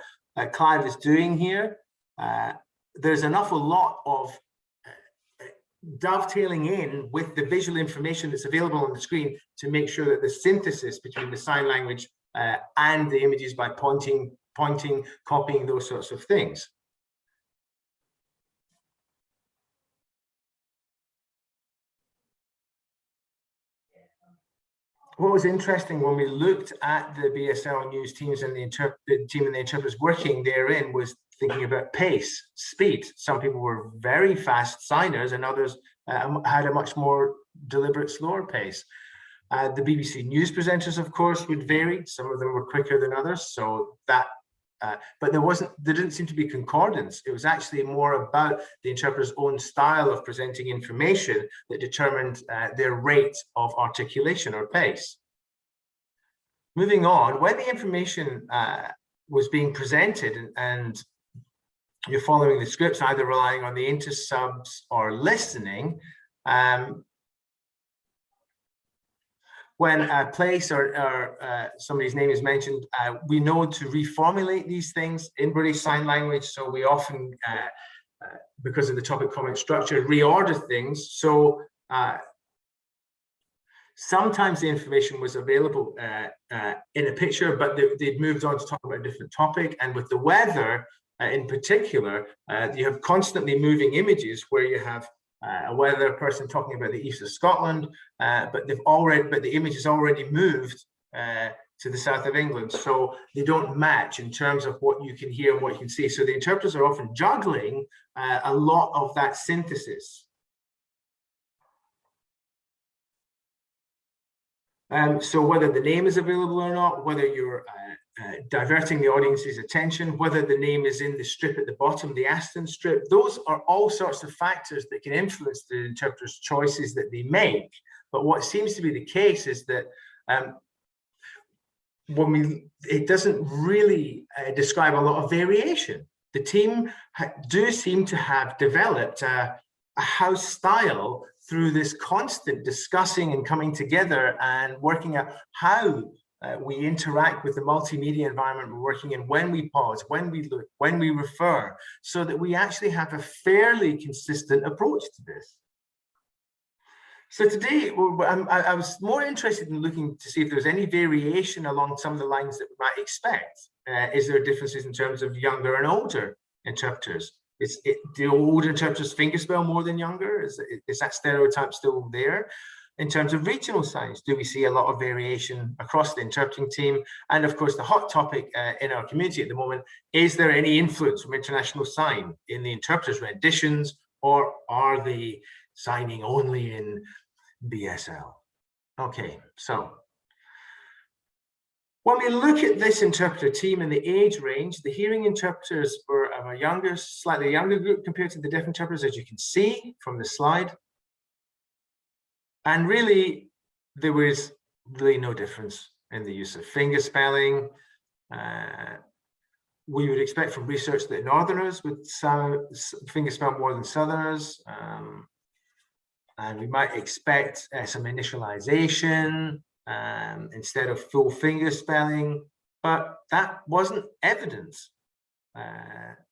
S1: Clive is doing here. There's an awful lot of dovetailing in with the visual information that's available on the screen to make sure that the synthesis between the sign language and the images by pointing pointing, copying, those sorts of things. What was interesting when we looked at the BSL news teams and the team and the interpreters working therein was thinking about pace, speed. Some people were very fast signers and others had a much more deliberate, slower pace. The BBC news presenters, of course, would vary. Some of them were quicker than others, so that. But there didn't seem to be concordance. It was actually more about the interpreter's own style of presenting information that determined their rate of articulation or pace. Moving on, when the information was being presented and you're following the scripts, either relying on the inter-subs or listening, when a place or somebody's name is mentioned, we know to reformulate these things in British Sign Language. So we often, because of the topic comment structure, reorder things. So sometimes the information was available in a picture, but they'd moved on to talk about a different topic. And with the weather in particular, you have constantly moving images where you have a weather person talking about the east of Scotland, but the image has already moved to the south of England, so they don't match in terms of what you can hear and what you can see. So the interpreters are often juggling a lot of that synthesis. So whether the name is available or not, whether you're diverting the audience's attention, whether the name is in the strip at the bottom, the Aston strip, those are all sorts of factors that can influence the interpreter's choices that they make. But what seems to be the case is that it doesn't really describe a lot of variation. The team do seem to have developed a house style through this constant discussing and coming together and working out how we interact with the multimedia environment we're working in, when we pause, when we look, when we refer, so that we actually have a fairly consistent approach to this. So today, I was more interested in looking to see if there's any variation along some of the lines that we might expect. Is there differences in terms of younger and older interpreters? Do older interpreters fingerspell more than younger? Is that stereotype still there? In terms of regional signs, do we see a lot of variation across the interpreting team? And of course, the hot topic in our community at the moment, is there any influence from international sign in the interpreters' renditions, or are they signing only in BSL? Okay, so when we look at this interpreter team and the age range, the hearing interpreters were of a younger, slightly younger group compared to the deaf interpreters, as you can see from the slide. And really, there was really no difference in the use of fingerspelling. We would expect from research that Northerners would fingerspell more than Southerners. And we might expect some initialization instead of full fingerspelling, but that wasn't evident.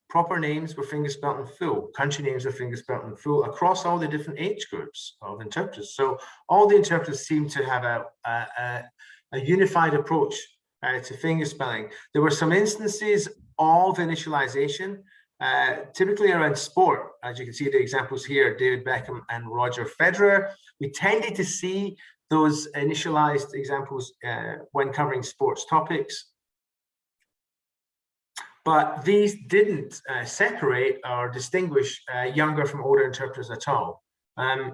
S1: Proper names were fingerspelled in full, country names were fingerspelled in full across all the different age groups of interpreters. So all the interpreters seem to have a unified approach to fingerspelling. There were some instances of initialization, typically around sport. As you can see the examples here, David Beckham and Roger Federer. We tended to see those initialized examples when covering sports topics. But these didn't separate or distinguish younger from older interpreters at all. And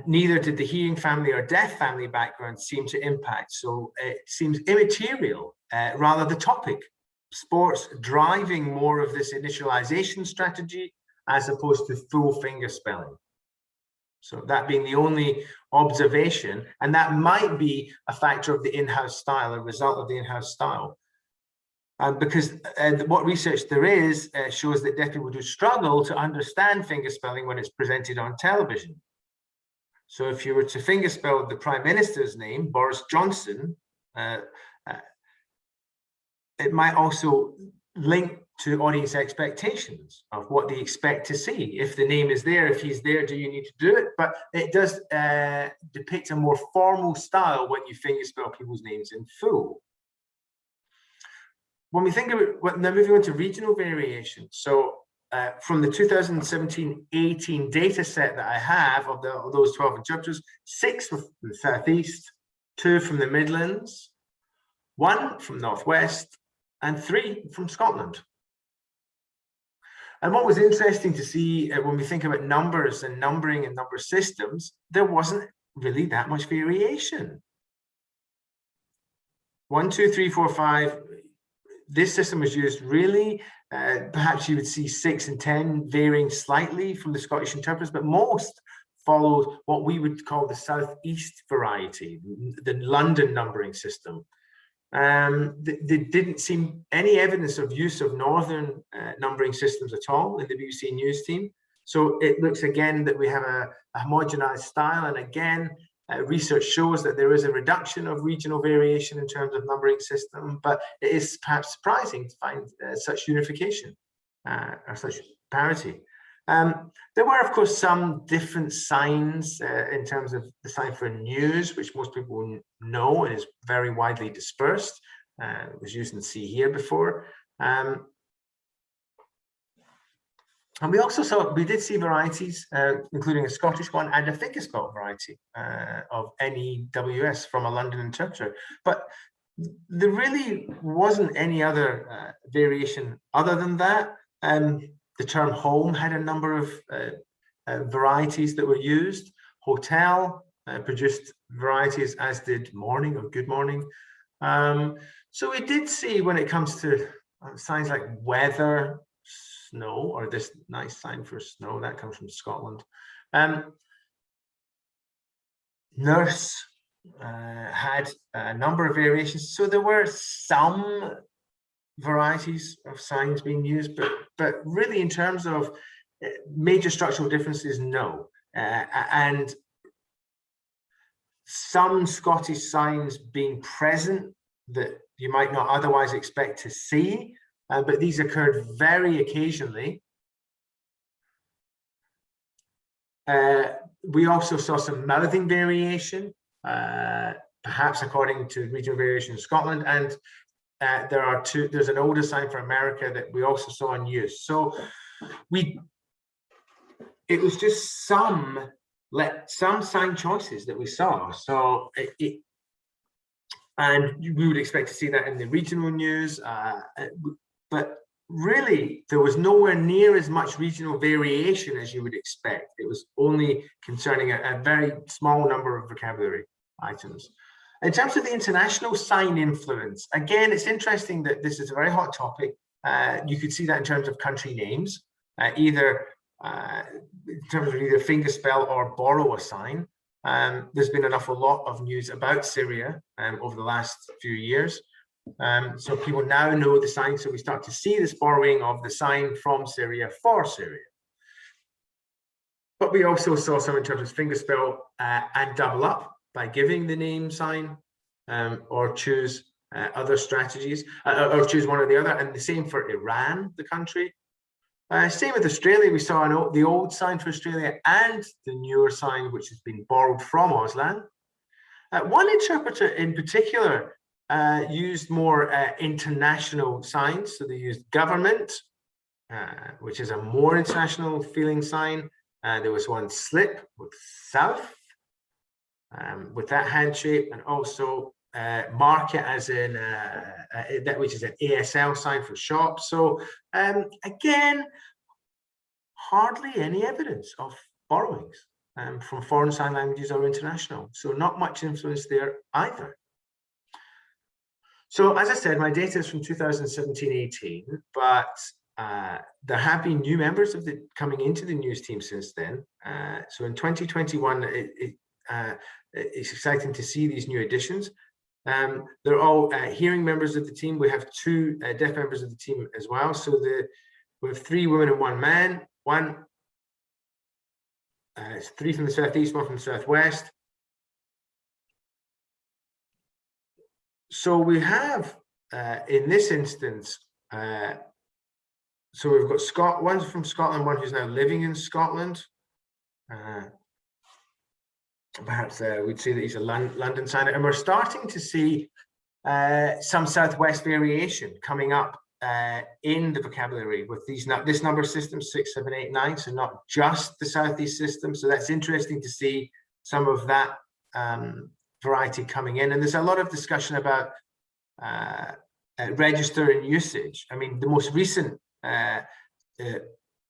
S1: neither did the hearing family or deaf family background seem to impact. So it seems immaterial, rather the topic. Sports driving more of this initialization strategy as opposed to full fingerspelling. So that being the only observation, and that might be a factor of the in-house style, a result of the in-house style. Because what research there is shows that deaf people do struggle to understand fingerspelling when it's presented on television. So if you were to fingerspell the Prime Minister's name, Boris Johnson, it might also link to audience expectations of what they expect to see. If the name is there, if he's there, do you need to do it? But it does depict a more formal style when you fingerspell people's names in full. when we think about, now moving on to regional variation. So from the 2017-18 data set that I have of those 12 interpreters, 6 from the Southeast, 2 from the Midlands, 1 from Northwest, and 3 from Scotland. And what was interesting to see when we think about numbers and numbering and number systems, there wasn't really that much variation. 1, 2, 3, 4, 5. This system was used really. Perhaps you would see 6 and 10 varying slightly from the Scottish interpreters, but most followed what we would call the Southeast variety, the London numbering system. There didn't seem any evidence of use of Northern numbering systems at all in the BBC News team. So it looks again that we have a homogenized style, and again, research shows that there is a reduction of regional variation in terms of numbering system, but it is perhaps surprising to find such unification or such parity. There were, of course, some different signs in terms of the sign for news, which most people know and is very widely dispersed. It was used in See Here before. And we did see varieties, including a Scottish one and a Think a Scot variety of NEWS from a London interpreter. But there really wasn't any other variation other than that. The term home had a number of varieties that were used. Hotel produced varieties, as did morning or good morning. So we did see, when it comes to signs like weather, snow, or this nice sign for snow, that comes from Scotland. Nurse had a number of variations. So there were some varieties of signs being used, but really in terms of major structural differences, no. And some Scottish signs being present that you might not otherwise expect to see, but these occurred very occasionally. We also saw some mouthing variation, perhaps according to regional variation in Scotland, and there's an older sign for America that we also saw in use. So it was just some sign choices that we saw. So and we would expect to see that in the regional news, but really there was nowhere near as much regional variation as you would expect. It was only concerning a very small number of vocabulary items. In terms of the international sign influence, again, it's interesting that this is a very hot topic. You could see that in terms of country names, either in terms of either fingerspell or borrow a sign. There's been an awful lot of news about Syria over the last few years. So people now know the sign, so we start to see this borrowing of the sign from Syria for Syria. But we also saw some in terms of fingerspell and double up by giving the name sign, or choose other strategies, or choose one or the other, and the same for Iran, the country. Same with Australia, we saw the old sign for Australia and the newer sign, which has been borrowed from Auslan. One interpreter in particular used more international signs, so they used government, which is a more international feeling sign. There was one slip with south, with that hand shape, and also market as in that, which is an ASL sign for shop. So again, hardly any evidence of borrowings from foreign sign languages or international. So not much influence there either. So as I said, my data is from 2017-18, but there have been new members coming into the news team since then. So in 2021, it's exciting to see these new additions. They're all hearing members of the team. We have 2 deaf members of the team as well. So we have 3 women and 1 man. It's 3 from the Southeast, 1 from the Southwest. So we have, in this instance, so we've got one from Scotland, one who's now living in Scotland. Perhaps we'd say that he's a London signer, and we're starting to see some Southwest variation coming up in the vocabulary with this number system 6, 7, 8, 9. So not just the Southeast system. So that's interesting to see some of that variety coming in. And there's a lot of discussion about register and usage. I mean, the most recent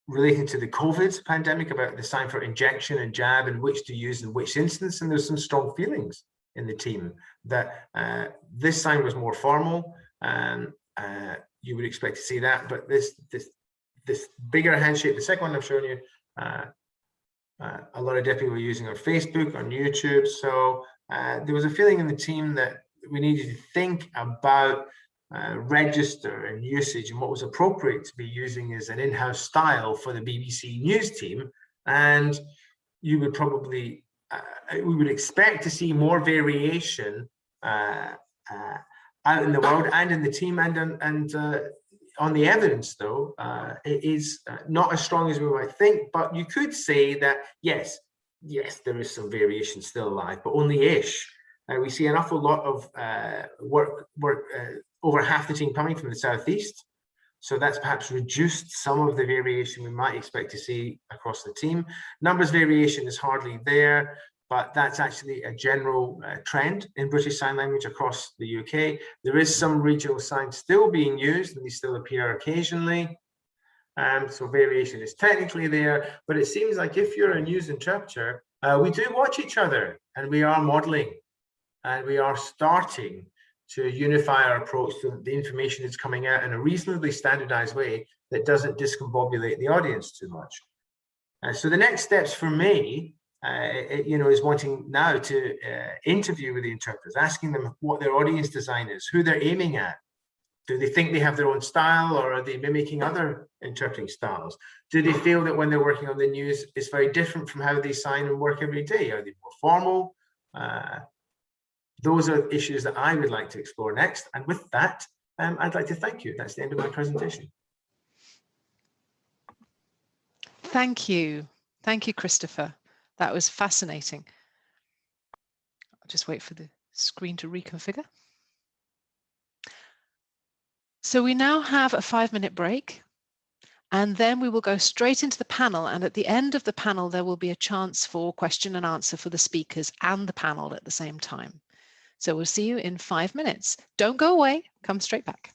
S1: relating to the COVID pandemic about the sign for injection and jab and which to use in which instance. And there's some strong feelings in the team that this sign was more formal, and you would expect to see that. But this bigger handshake, the second one I'm showing you, a lot of deputy were using on Facebook, on YouTube. So there was a feeling in the team that we needed to think about register and usage and what was appropriate to be using as an in-house style for the BBC News team. And you would probably, we would expect to see more variation out in the world and in the team, and on the evidence, though, it is not as strong as we might think. But you could say that yes, there is some variation still alive, but only ish. We see an awful lot of work over half the team coming from the Southeast. So that's perhaps reduced some of the variation we might expect to see across the team. Numbers variation is hardly there, but that's actually a general trend in British Sign Language across the UK. There is some regional signs still being used, and they still appear occasionally. So variation is technically there, but it seems like if you're a news interpreter, we do watch each other, and we are modeling, and we are starting to unify our approach so that the information is coming out in a reasonably standardized way that doesn't discombobulate the audience too much. So the next steps for me, is wanting now to interview with the interpreters, asking them what their audience design is, who they're aiming at. Do they think they have their own style, or are they mimicking other interpreting styles? Do they feel that when they're working on the news, it's very different from how they sign and work every day? Are they more formal? Those are issues that I would like to explore next. And with that, I'd like to thank you. That's the end of my presentation.
S2: Thank you. Thank you, Christopher. That was fascinating. I'll just wait for the screen to reconfigure. So we now have a 5-minute break, and then we will go straight into the panel. And at the end of the panel, there will be a chance for question and answer for the speakers and the panel at the same time. So we'll see you in 5 minutes. Don't go away, come straight back.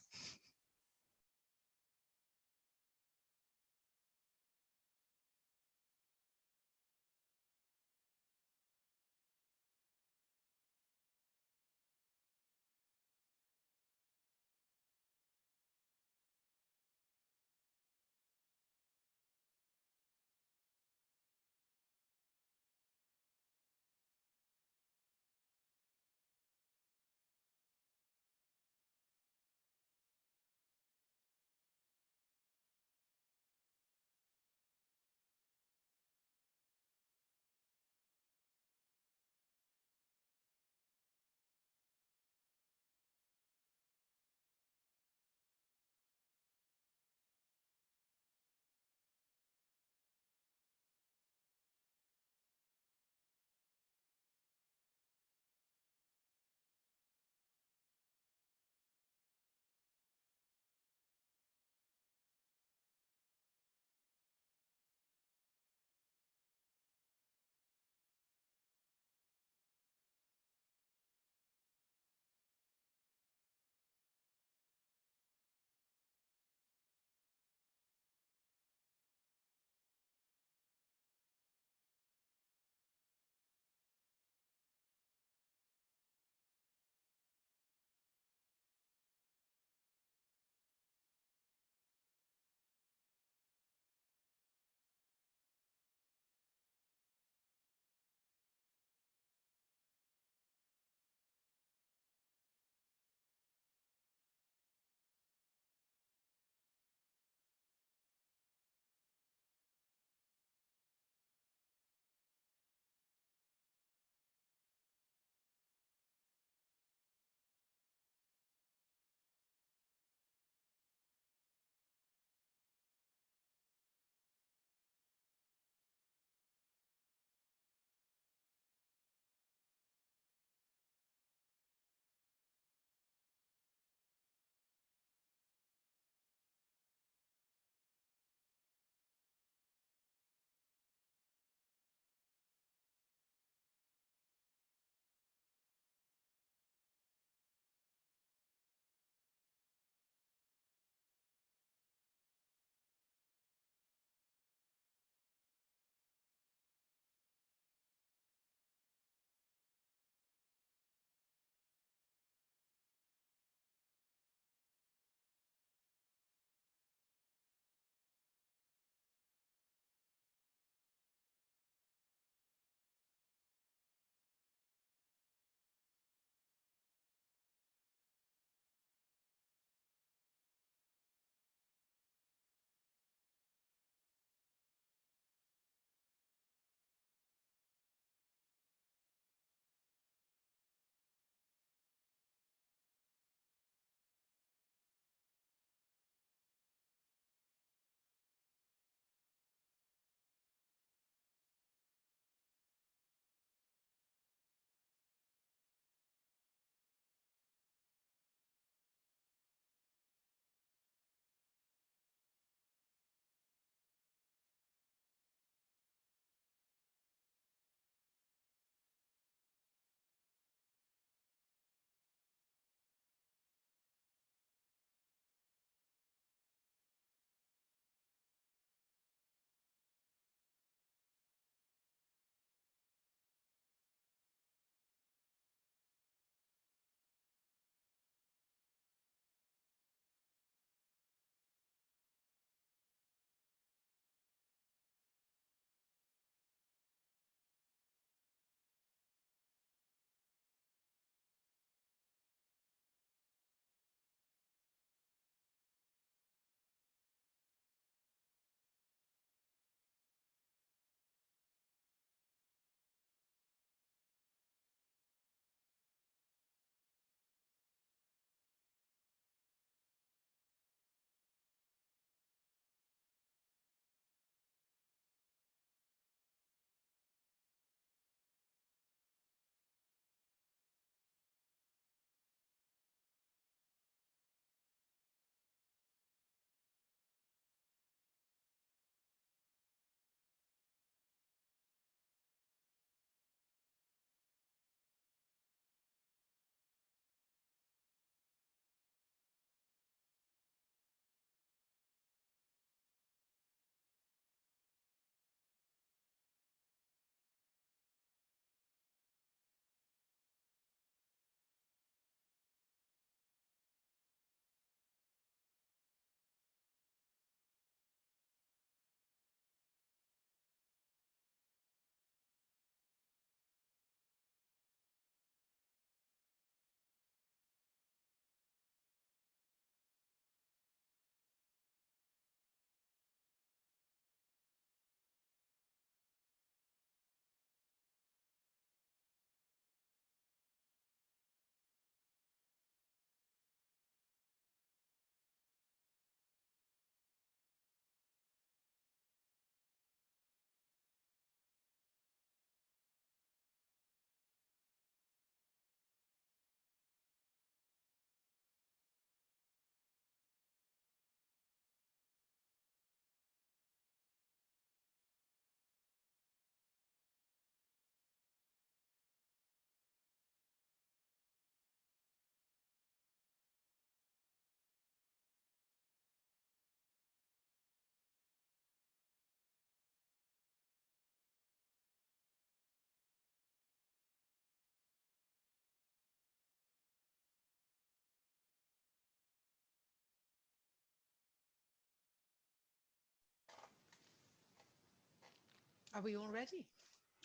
S2: Are we all ready?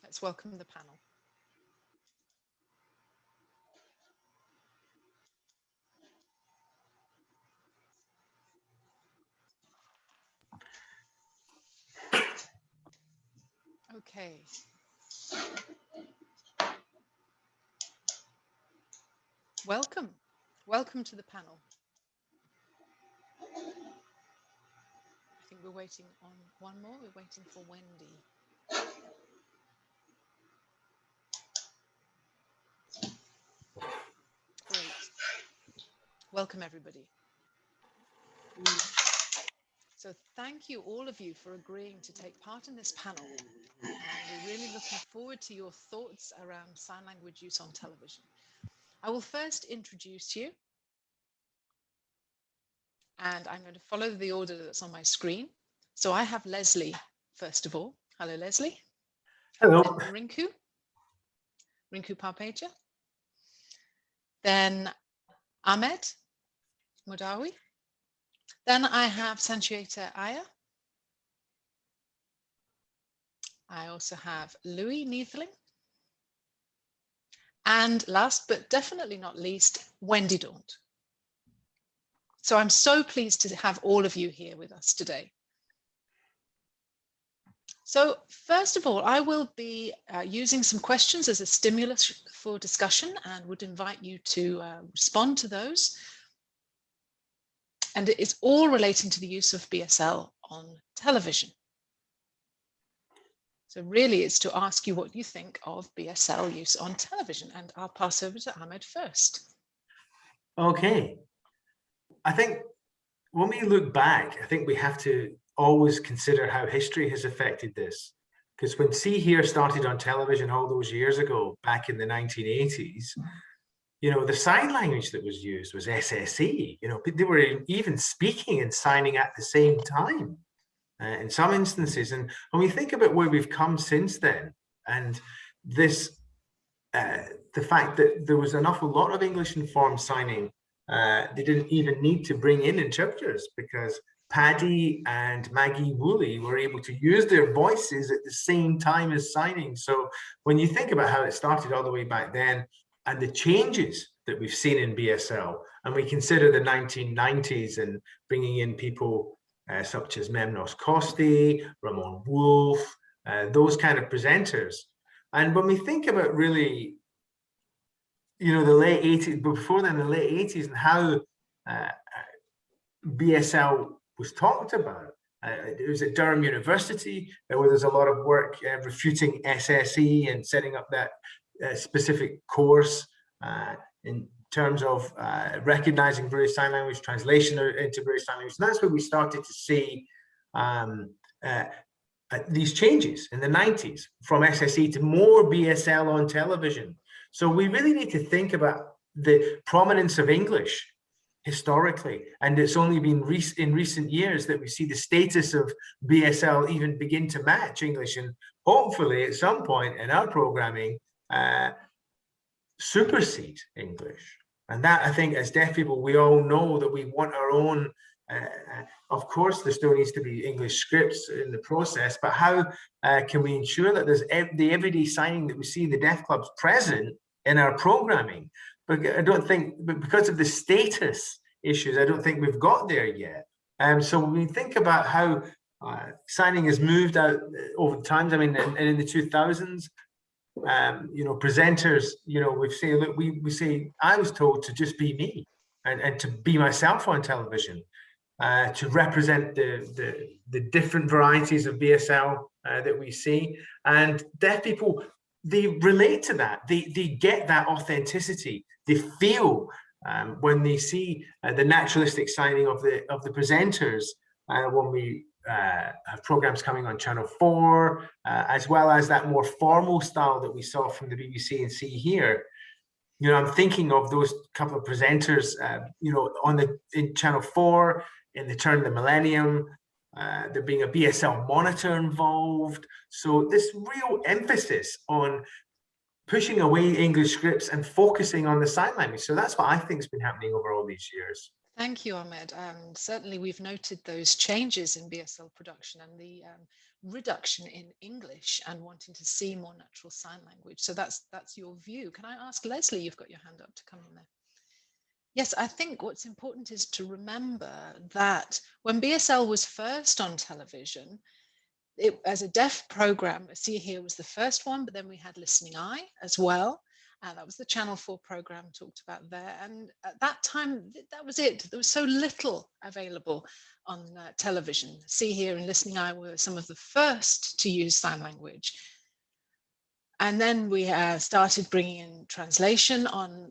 S2: Let's welcome the panel. Okay. Welcome. Welcome to the panel. I think we're waiting on one more. We're waiting for Wendy. Great. Welcome, everybody. So thank you, all of you, for agreeing to take part in this panel. And we're really looking forward to your thoughts around sign language use on television. I will first introduce you. And I'm going to follow the order that's on my screen. So I have Lesley, first of all. Hello, Lesley.
S1: Hello.
S2: Then Rinkoo Barpaga. Then Ahmed, Mudawi. Then I have Sanchayeeta, Iyer. I also have Louis, Neethling. And last but definitely not least, Wendy, Daunt. So I'm so pleased to have all of you here with us today. So first of all, I will be using some questions as a stimulus for discussion and would invite you to respond to those. And it is all relating to the use of BSL on television. So really it's to ask you what you think of BSL use on television, and I'll pass over to Ahmed first.
S1: Okay. I think when we look back, I think we have to always consider how history has affected this. Because when See Here started on television all those years ago, back in the 1980s, you know, the sign language that was used was SSE. You know, they were even speaking and signing at the same time in some instances. And when we think about where we've come since then, and this, the fact that there was an awful lot of English informed signing, they didn't even need to bring in interpreters because Paddy and Maggie Woolley were able to use their voices at the same time as signing. So when you think about how it started all the way back then and the changes that we've seen in BSL, and we consider the 1990s and bringing in people such as Memnos Costi, Ramon Wolf, those kind of presenters. And when we think about really, you know, the late 80s, but before then, the late 80s, and how BSL was talked about. It was at Durham University, where there's a lot of work refuting SSE and setting up that specific course in terms of recognizing British Sign Language, translation into British Sign Language. And that's where we started to see these changes in the 90s from SSE to more BSL on television. So we really need to think about the prominence of English historically, and it's only been in recent years that we see the status of BSL even begin to match English, and hopefully at some point in our programming supersede English. And that, I think, as deaf people, we all know that we want our own. Of course, there still needs to be English scripts in the process, but how can we ensure that there's the everyday signing that we see in the deaf clubs present in our programming? But I don't think, but because of the status issues, I don't think we've got there yet. So when we think about how signing has moved out over time, I mean, in the 2000s, you know, presenters, you know, we say, look, we say, I was told to just be me and to be myself on television, to represent the different varieties of BSL that we see. And deaf people, they relate to that. They get that authenticity. They feel when they see the naturalistic signing of the presenters when we have programs coming on Channel 4, as well as that more formal style that we saw from the BBC and See Here. You know, I'm thinking of those couple of presenters, you know, in Channel 4 in the turn of the millennium. There being a BSL monitor involved. So this real emphasis on pushing away English scripts and focusing on the sign language. So that's what I think has been happening over all these years.
S2: Thank you, Ahmed. Certainly we've noted those changes in BSL production, and the reduction in English and wanting to see more natural sign language. So that's your view. Can I ask Lesley, you've got your hand up, to come in there? Yes, I think what's important is to remember that when BSL was first on television, as a deaf program, See Here was the first one, but then we had Listening Eye as well. That was the Channel 4 program talked about there. And at that time, that was it. There was so little available on television. See Here and Listening Eye were some of the first to use sign language. And then we started bringing in translation on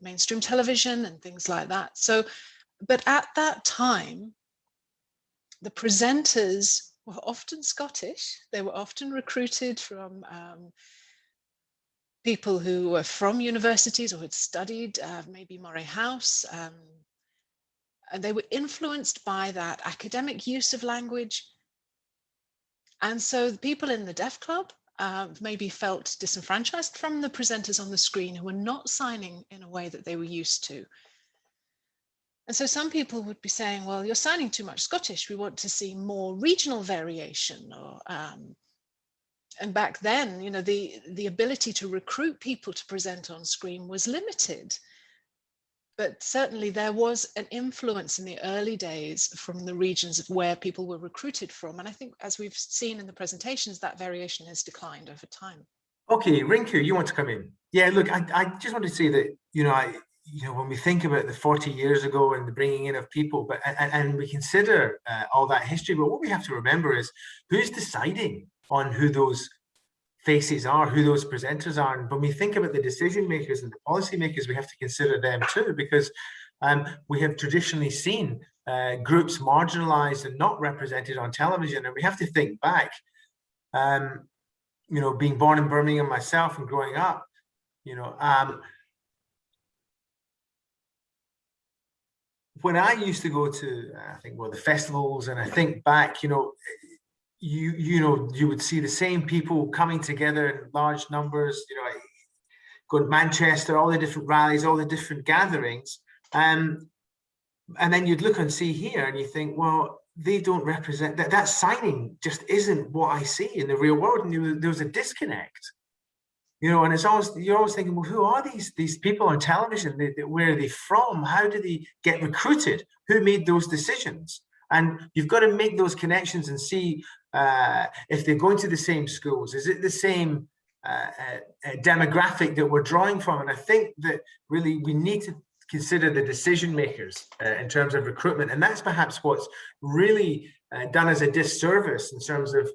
S2: mainstream television and things like that. So, but at that time, the presenters were often Scottish. They were often recruited from people who were from universities or had studied maybe Moray House. And they were influenced by that academic use of language. And so the people in the Deaf Club maybe felt disenfranchised from the presenters on the screen who were not signing in a way that they were used to. And so some people would be saying, well, you're signing too much Scottish. We want to see more regional variation. Or, and back then, you know, the ability to recruit people to present on screen was limited. But certainly there was an influence in the early days from the regions of where people were recruited from. And I think, as we've seen in the presentations, that variation has declined over time.
S1: Okay, Rinkoo, you want to come in? Yeah, look, I just want to say that, when we think about the 40 years ago and the bringing in of people, but and we consider all that history, but what we have to remember is who's deciding on who those faces are, who those presenters are. And when we think about the decision makers and the policy makers, we have to consider them too, because we have traditionally seen groups marginalized and not represented on television. And we have to think back, being born in Birmingham myself and growing up, when I used to go to, the festivals, and I think back, you would see the same people coming together in large numbers, go to Manchester, all the different rallies, all the different gatherings. And then you'd look and see here and you think, well, they don't represent that signing just isn't what I see in the real world. And there was a disconnect. And you're always thinking, well, who are these people on television? Where are they from? How do they get recruited? Who made those decisions? And you've got to make those connections and see if they're going to the same schools. Is it the same demographic that we're drawing from? And I think that really we need to consider the decision makers in terms of recruitment. And that's perhaps what's really done as a disservice in terms of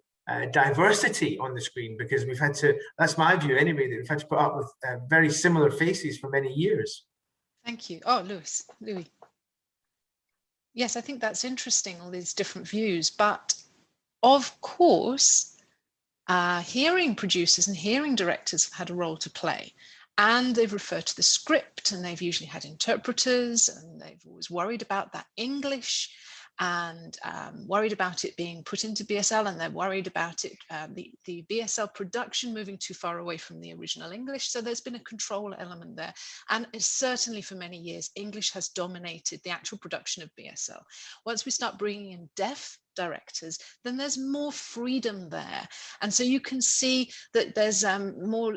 S1: diversity on the screen, because we've had to, that's my view anyway, that we've had to put up with very similar faces for many years.
S2: Thank you. Oh, Louis. Yes, I think that's interesting, all these different views. But of course, hearing producers and hearing directors have had a role to play. And they've referred to the script, and they've usually had interpreters, and they've always worried about that English, and worried about it being put into BSL, and they're worried about it, the BSL production moving too far away from the original English. So there's been a control element there. And it's certainly for many years, English has dominated the actual production of BSL. Once we start bringing in deaf directors, then there's more freedom there. And so you can see that there's more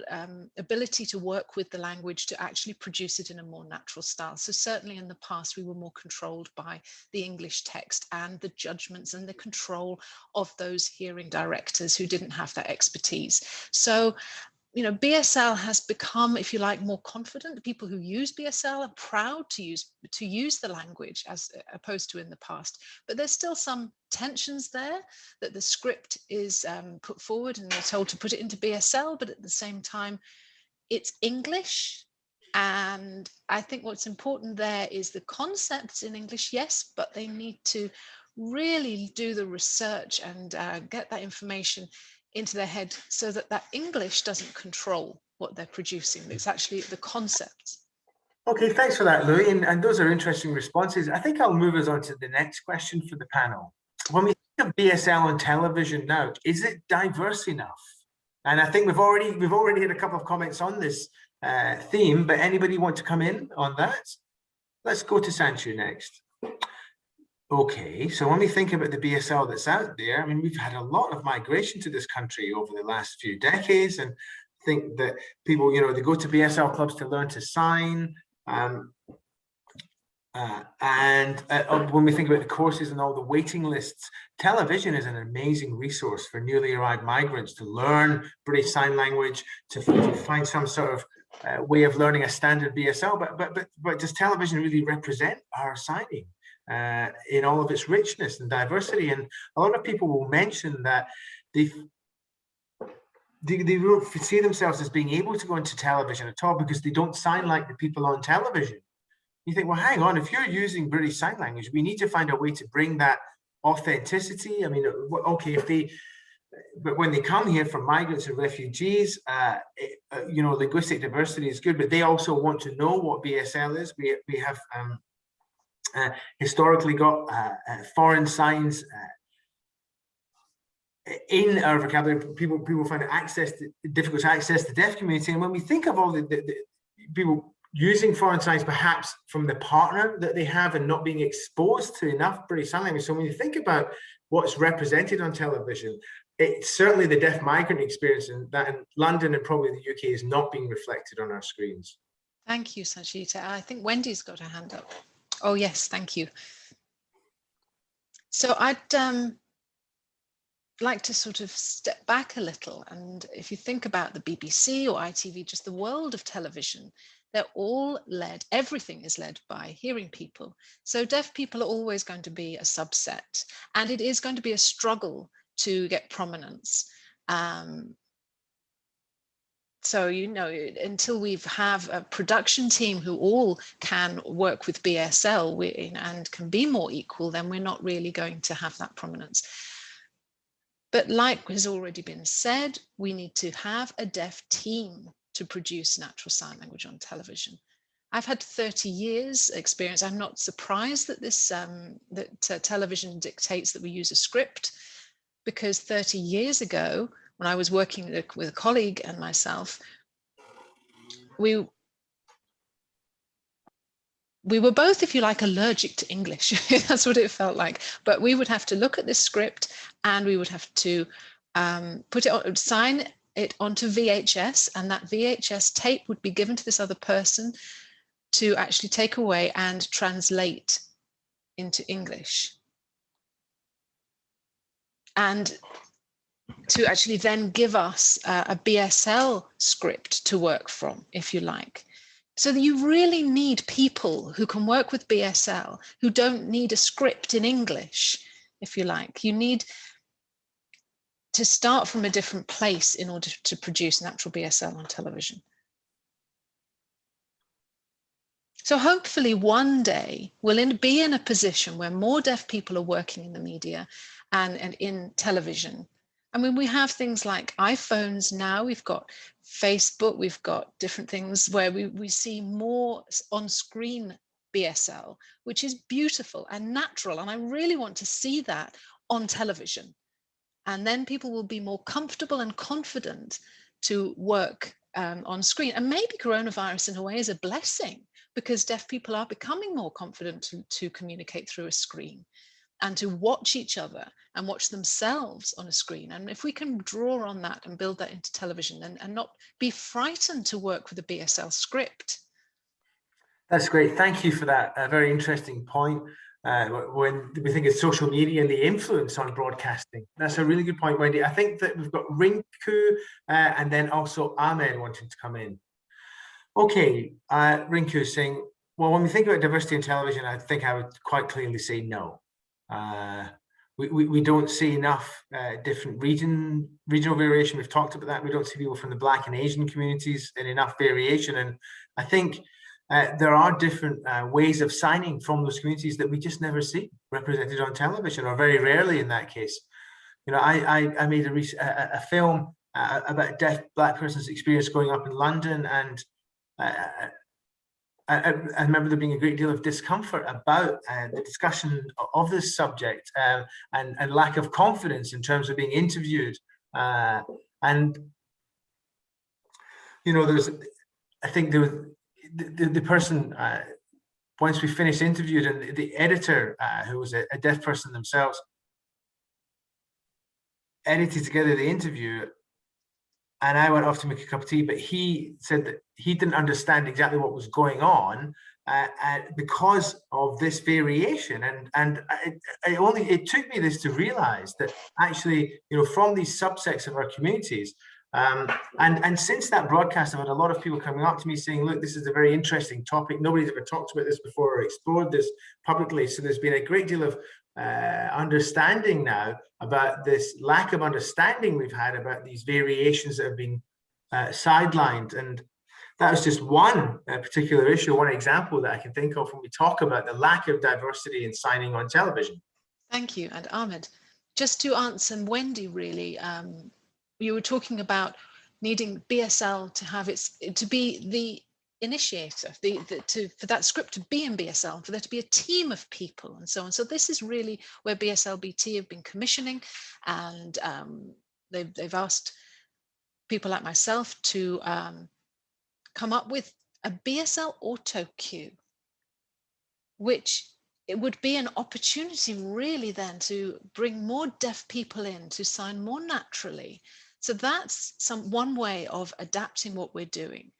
S2: ability to work with the language to actually produce it in a more natural style. So certainly in the past, we were more controlled by the English text and the judgments and the control of those hearing directors who didn't have that expertise. So BSL has become, if you like, more confident. The people who use BSL are proud to use the language as opposed to in the past. But there's still some tensions there, that the script is put forward and they're told to put it into BSL, but at the same time, it's English. And I think what's important there is the concepts in English, yes, but they need to really do the research and get that information into their head so that that English doesn't control what they're producing. It's actually the concepts.
S1: Okay, thanks for that, Louis. And those are interesting responses. I think I'll move us on to the next question for the panel. When we think of BSL on television now, is it diverse enough? And I think we've already had a couple of comments on this theme, but anybody want to come in on that? Let's go to Sanchu next. Okay, so when we think about the BSL that's out there, I mean, we've had a lot of migration to this country over the last few decades, and I think that people, they go to BSL clubs to learn to sign. When we think about the courses and all the waiting lists, television is an amazing resource for newly arrived migrants to learn British Sign Language, to find some sort of way of learning a standard BSL. But does television really represent our signing in all of its richness and diversity? And a lot of people will mention that they don't see themselves as being able to go into television at all because they don't sign like the people on television. You think, well, hang on, if you're using British Sign Language, we need to find a way to bring that authenticity. I mean, okay, but when they come here from migrants and refugees, linguistic diversity is good, but they also want to know what BSL is. We have historically got foreign signs in our vocabulary. People find it difficult to access the deaf community. And when we think of all the people using foreign signs, perhaps from the partner that they have and not being exposed to enough British Sign Language. So when you think about what's represented on television, it's certainly the deaf migrant experience, and that in London and probably the UK is not being reflected on our screens.
S2: Thank you, Sanchayeeta. I think Wendy's got her hand up. Oh, yes, thank you. So I'd like to sort of step back a little. And if you think about the BBC or ITV, just the world of television, they're all led, everything is led by hearing people. So deaf people are always going to be a subset, and it is going to be a struggle to get prominence. So, until we have a production team who all can work with BSL and can be more equal, then we're not really going to have that prominence. But like has already been said, we need to have a deaf team to produce natural sign language on television. I've had 30 years experience. I'm not surprised that television dictates that we use a script, because 30 years ago, when I was working with a colleague and myself, we were both, if you like, allergic to English. That's what it felt like. But we would have to look at this script, and we would have to sign it onto VHS, and that VHS tape would be given to this other person to actually take away and translate into English. And to actually then give us a BSL script to work from, if you like. So that you really need people who can work with BSL, who don't need a script in English, if you like. You need to start from a different place in order to produce natural BSL on television. So hopefully one day we'll be in a position where more deaf people are working in the media and in television. I mean, we have things like iPhones now, we've got Facebook, we've got different things where we see more on-screen BSL, which is beautiful and natural. And I really want to see that on television. And then people will be more comfortable and confident to work on screen. And maybe coronavirus in a way is a blessing, because deaf people are becoming more confident to communicate through a screen and to watch each other and watch themselves on a screen. And if we can draw on that and build that into television and not be frightened to work with a BSL script.
S1: That's great. Thank you for that. A very interesting point. When we think of social media and the influence on broadcasting, that's a really good point, Wendy. I think that we've got Rinkoo and then also Ahmed wanting to come in. Okay, Rinkoo saying, well, when we think about diversity in television, I think I would quite clearly say no. We don't see enough different regional variation. We've talked about that. We don't see people from the Black and Asian communities in enough variation. And I think there are different ways of signing from those communities that we just never see represented on television, or very rarely in that case. I made a film about a deaf Black person's experience growing up in London, and I remember there being a great deal of discomfort about the discussion of this subject and lack of confidence in terms of being interviewed. I think there was the person once we finished interviewed, and the editor, who was a deaf person themselves, edited together the interview, and I went off to make a cup of tea, but he said that he didn't understand exactly what was going on because of this variation. And it took me this to realize that actually, you know, from these subsects of our communities, and since that broadcast, I've had a lot of people coming up to me saying, look, this is a very interesting topic. Nobody's ever talked about this before or explored this publicly. So there's been a great deal of understanding now about this lack of understanding we've had about these variations that have been sidelined. And that was just one particular issue, one example that I can think of when we talk about the lack of diversity in signing on television.
S2: Thank you. And Ahmed, just to answer Wendy, really, you were talking about needing BSL to have to be the initiator, for that script to be in BSL, for there to be a team of people and so on. So this is really where BSL BT have been commissioning, and they've asked people like myself to come up with a BSL auto cue, which it would be an opportunity really then to bring more deaf people in to sign more naturally. So that's one way of adapting what we're doing.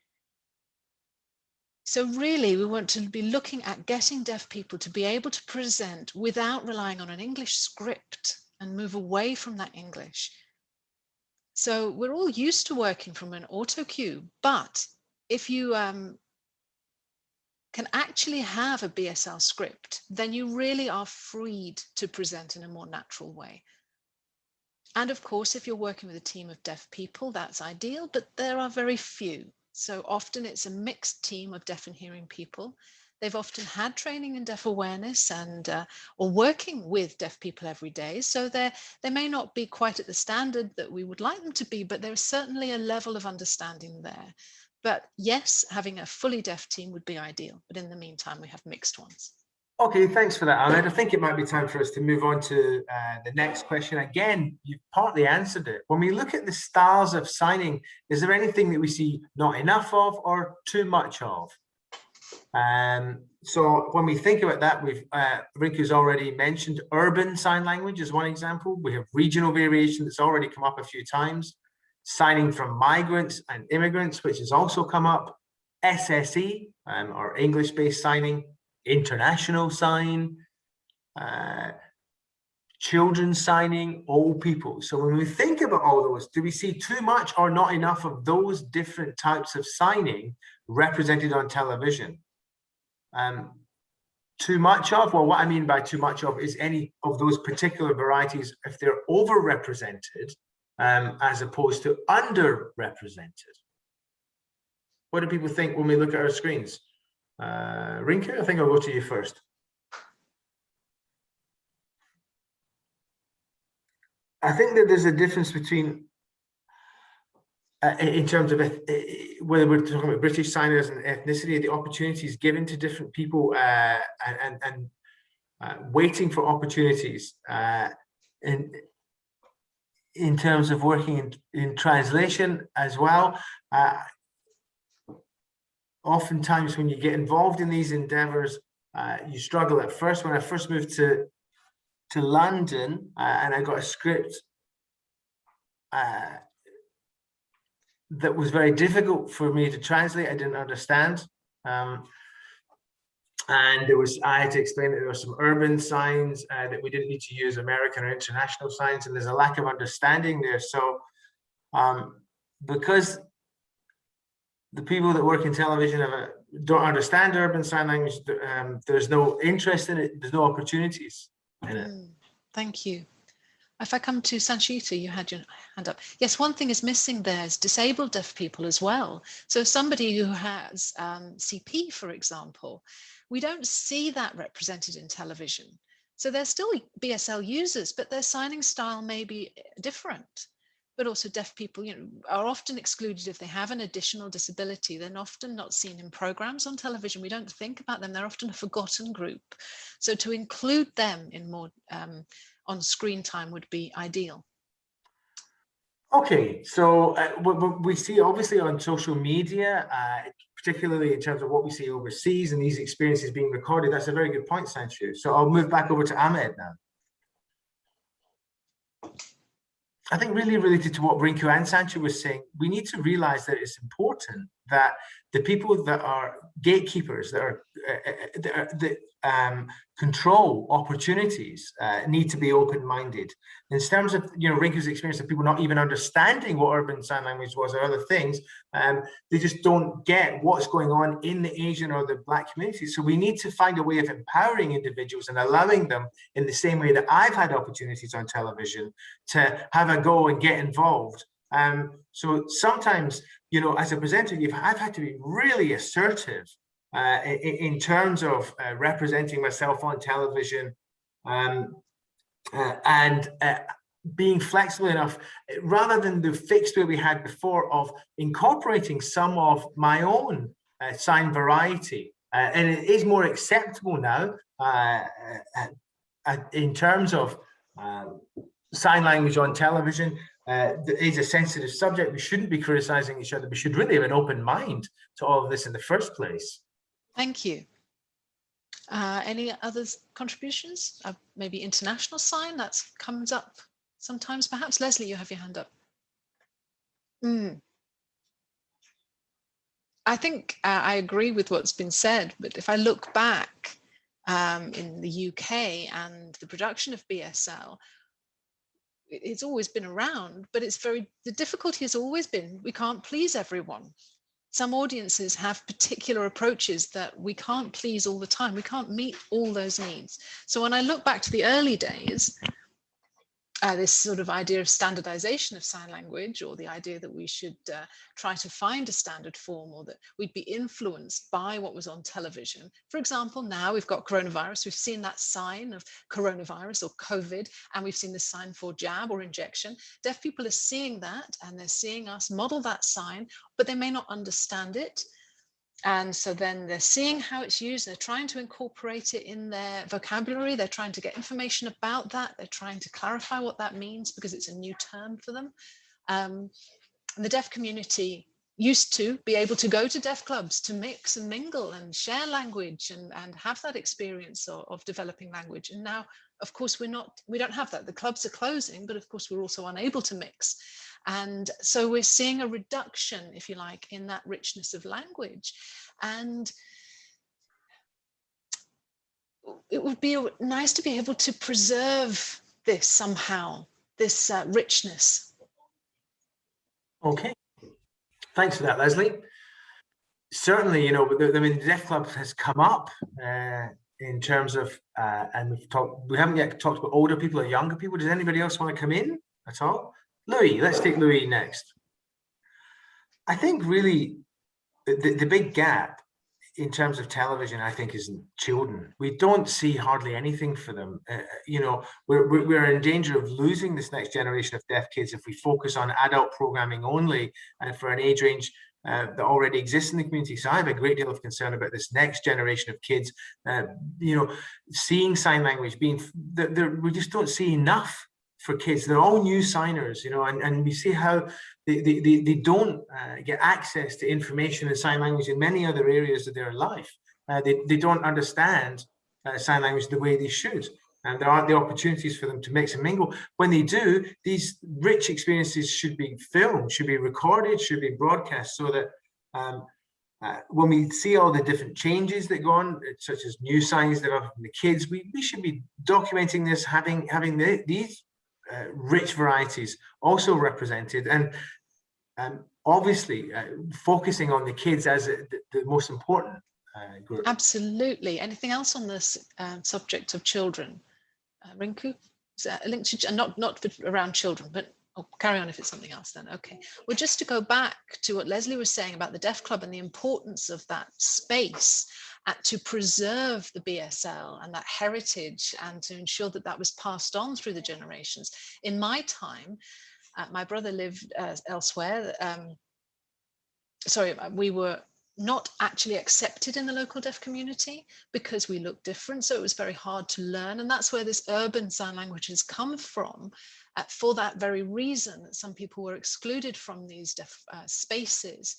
S2: So really, we want to be looking at getting deaf people to be able to present without relying on an English script and move away from that English. So we're all used to working from an auto cue, but if you can actually have a BSL script, then you really are freed to present in a more natural way. And of course, if you're working with a team of deaf people, that's ideal, but there are very few. So often it's a mixed team of deaf and hearing people. They've often had training in deaf awareness and or working with deaf people every day. So they may not be quite at the standard that we would like them to be, but there's certainly a level of understanding there. But yes, having a fully deaf team would be ideal. But in the meantime, we have mixed ones.
S1: Okay, thanks for that, Ahmed. I think it might be time for us to move on to the next question. Again, you've partly answered it. When we look at the styles of signing, is there anything that we see not enough of or too much of? So when we think about that, Rinkoo's already mentioned urban sign language as one example. We have regional variation that's already come up a few times. Signing from migrants and immigrants, which has also come up. SSE, or English-based signing. International sign, children signing, old people. So when we think about all those, do we see too much or not enough of those different types of signing represented on television? Too much of, well, what I mean by too much of is any of those particular varieties, if they're overrepresented as opposed to underrepresented. What do people think when we look at our screens? Rinkoo, I think I'll go to you first. I think that there's a difference between, in terms of whether we're talking about British signers and ethnicity, the opportunities given to different people and waiting for opportunities in terms of working in translation as well. Oftentimes when you get involved in these endeavors, you struggle at first. When I first moved to London and I got a script that was very difficult for me to translate, I didn't understand. And I had to explain that there were some urban signs, that we didn't need to use American or international signs, and there's a lack of understanding there. So because the people that work in television don't understand urban sign language, there's no interest in it, there's no opportunities in it.
S2: Thank you. If I come to Sanchayeeta, you had your hand up. Yes, one thing is missing there is disabled deaf people as well. So somebody who has CP, for example, we don't see that represented in television. So they're still BSL users, but their signing style may be different. But also deaf people, are often excluded if they have an additional disability. They're often not seen in programs on television. We don't think about them. They're often a forgotten group. So to include them in more on screen time would be ideal. Okay, so we see obviously on social media,
S1: particularly in terms of what we see overseas and these experiences being recorded. That's a very good point, Sanchu. So I'll move back over to Ahmed now. I think really related to what Rinkoo and Sanchu was saying, we need to realize that it's important that the people that are gatekeepers, that control opportunities, need to be open-minded. In terms of, you know, Rinkoo's experience of people not even understanding what urban sign language was or other things, they just don't get what's going on in the Asian or the Black community. So we need to find a way of empowering individuals and allowing them, in the same way that I've had opportunities on television, to have a go and get involved. So sometimes, you know, as a presenter, I've had to be really assertive in terms of representing myself on television, and being flexible enough, rather than the fixed way we had before of incorporating some of my own sign variety. And it is more acceptable now in terms of sign language on television. It is a sensitive subject. We shouldn't be criticizing each other. We should really have an open mind to all of this in the first place.
S2: Thank you. Any other contributions? Maybe international sign that comes up sometimes, perhaps. Lesley, you have your hand up. I think I agree with what's been said, but if I look back in the UK and the production of BSL, it's always been around, but the difficulty has always been we can't please everyone. Some audiences have particular approaches that we can't please all the time. We can't meet all those needs. So when I look back to the early days, this sort of idea of standardization of sign language, or the idea that we should try to find a standard form, or that we'd be influenced by what was on television. For example, now we've got coronavirus. We've seen that sign of coronavirus or COVID, and we've seen the sign for jab or injection. Deaf people are seeing that, and they're seeing us model that sign, but they may not understand it. And so then they're seeing how it's used, they're trying to incorporate it in their vocabulary, they're trying to get information about that, they're trying to clarify what that means because it's a new term for them. And the deaf community used to be able to go to deaf clubs to mix and mingle and share language and have that experience of developing language. And now, of course, we don't have that. The clubs are closing, but of course, we're also unable to mix. And so we're seeing a reduction, if you like, in that richness of language. And it would be nice to be able to preserve this somehow, this richness. Okay.
S1: Thanks for that, Lesley. Certainly, you know, I mean, the Deaf Club has come up in terms of, and we haven't yet talked about older people or younger people. Does anybody else want to come in at all? Louis, let's take Louis next. I think really the big gap in terms of television, I think, is children. We don't see hardly anything for them. You know, we're in danger of losing this next generation of deaf kids if we focus on adult programming only and for an age range that already exists in the community. So I have a great deal of concern about this next generation of kids, you know, seeing sign language, we just don't see enough for kids. They're all new signers, you know, and we see how they don't get access to information in sign language in many other areas of their life. They don't understand sign language the way they should. And there aren't the opportunities for them to mix and mingle. When they do, these rich experiences should be filmed, should be recorded, should be broadcast, so that when we see all the different changes that go on, such as new signs developing the kids, we should be documenting this, having these rich varieties also represented, and obviously focusing on the kids as the most important group.
S2: Absolutely. Anything else on this subject of children? Rinkoo, is that a link to, not around children, but I'll carry on if it's something else then. Okay. Well, just to go back to what Lesley was saying about the Deaf Club and the importance of that space to preserve the BSL and that heritage, and to ensure that that was passed on through the generations. In my time, my brother lived elsewhere. We were not actually accepted in the local deaf community because we looked different. So it was very hard to learn. And that's where this urban sign language has come from, for that very reason, that some people were excluded from these deaf spaces.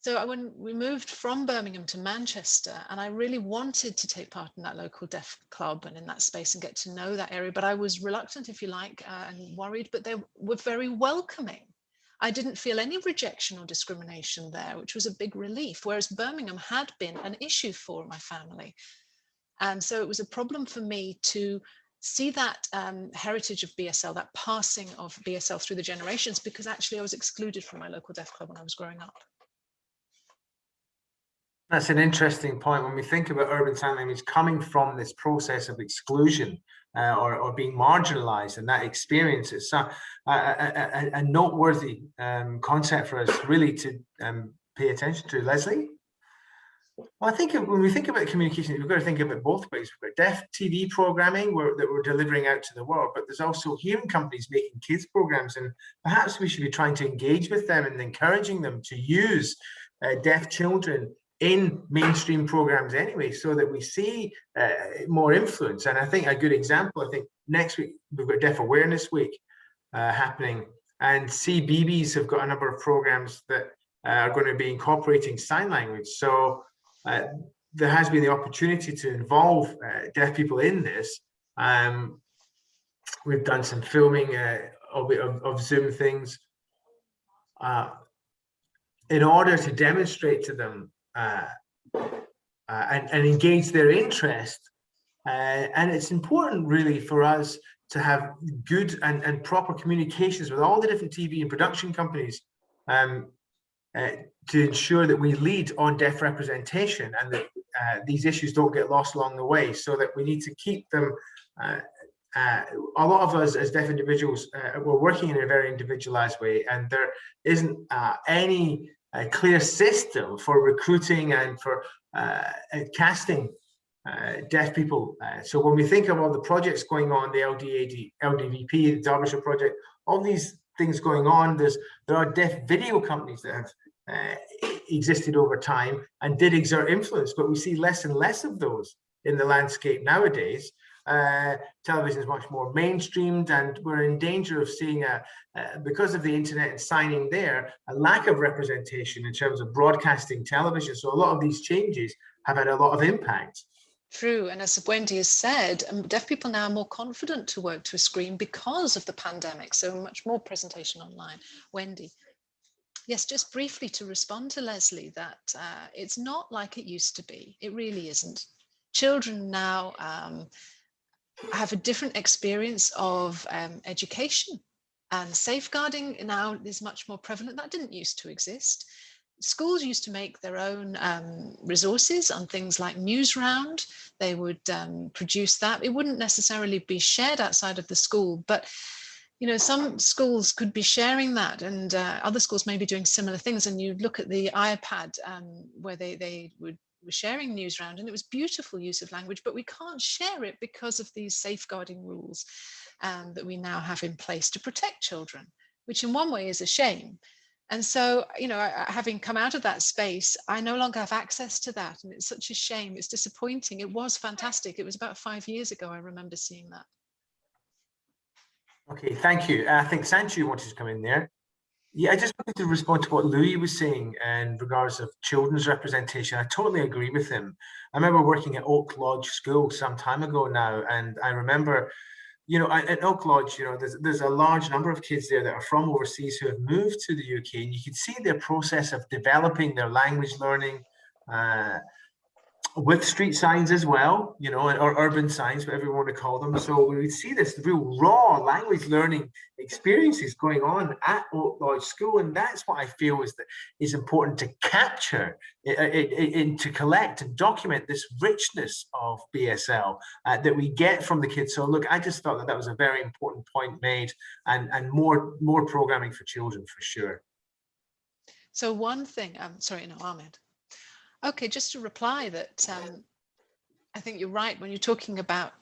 S2: So when we moved from Birmingham to Manchester, and I really wanted to take part in that local deaf club and in that space and get to know that area, but I was reluctant, if you like, and worried, but they were very welcoming. I didn't feel any rejection or discrimination there, which was a big relief, whereas Birmingham had been an issue for my family. And so it was a problem for me to see that heritage of BSL, that passing of BSL through the generations, because actually I was excluded from my local deaf club when I was growing up.
S1: That's an interesting point. When we think about urban sign language coming from this process of exclusion or being marginalized, and that experience, it's a noteworthy concept for us really to pay attention to. Lesley? Well, I think when we think about communication, we've got to think of it both ways. We've got deaf TV programming that we're delivering out to the world, but there's also hearing companies making kids programs, and perhaps we should be trying to engage with them and encouraging them to use deaf children in mainstream programs anyway, so that we see more influence. And I think a good example, I think next week we've got Deaf Awareness Week happening, and CBeebies have got a number of programs that are going to be incorporating sign language. So there has been the opportunity to involve deaf people in this. We've done some filming of Zoom things in order to demonstrate to them and engage their interest. And it's important really for us to have good and proper communications with all the different TV and production companies to ensure that we lead on deaf representation, and that these issues don't get lost along the way, so that we need to keep them. A lot of us as deaf individuals, we're working in a very individualized way, and there isn't any clear system for recruiting and for casting deaf people. So when we think of all the projects going on, the LDVP, the Derbyshire project, all these things going on, there are deaf video companies that have existed over time and did exert influence, but we see less and less of those in the landscape nowadays. Television is much more mainstreamed, and we're in danger of seeing because of the internet and signing there, a lack of representation in terms of broadcasting television. So a lot of these changes have had a lot of impact.
S2: True, and as Wendy has said, deaf people now are more confident to work to a screen because of the pandemic, so much more presentation online. Wendy? Yes, just briefly to respond to Lesley, that it's not like it used to be. It really isn't. Children now have a different experience of education, and safeguarding now is much more prevalent. That didn't used to exist. Schools used to make their own resources on things like Newsround. They would produce that. It wouldn't necessarily be shared outside of the school, but you know, some schools could be sharing that, and other schools may be doing similar things. And you look at the iPad where they were sharing Newsround, and it was beautiful use of language, but we can't share it because of these safeguarding rules that we now have in place to protect children, which in one way is a shame. And so, you know, having come out of that space, I no longer have access to that. And it's such a shame. It's disappointing. It was fantastic. It was about 5 years ago, I remember seeing that.
S1: Okay, thank you. I think Sanchayeeta wanted to come in there. Yeah, I just wanted to respond to what Louis was saying in regards of children's representation. I totally agree with him. I remember working at Oak Lodge School some time ago now, and I remember, you know, at Oak Lodge, you know, there's a large number of kids there that are from overseas who have moved to the UK, and you could see their process of developing their language learning with street signs as well, you know, or urban signs, whatever you want to call them. So we would see this real raw language learning experiences going on at Oak Lodge School, and that's what I feel is important to capture, to collect and document this richness of BSL that we get from the kids. So look, I just thought that was a very important point made, and more programming for children for sure.
S2: So one thing, sorry, no, Ahmed. Okay, just to reply that I think you're right when you're talking about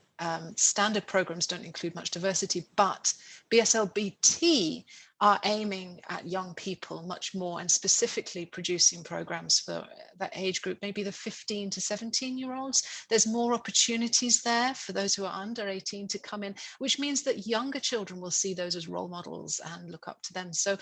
S2: standard programs don't include much diversity, but BSL BT are aiming at young people much more, and specifically producing programs for that age group, maybe the 15 to 17-year-olds. There's more opportunities there for those who are under 18 to come in, which means that younger children will see those as role models and look up to them. So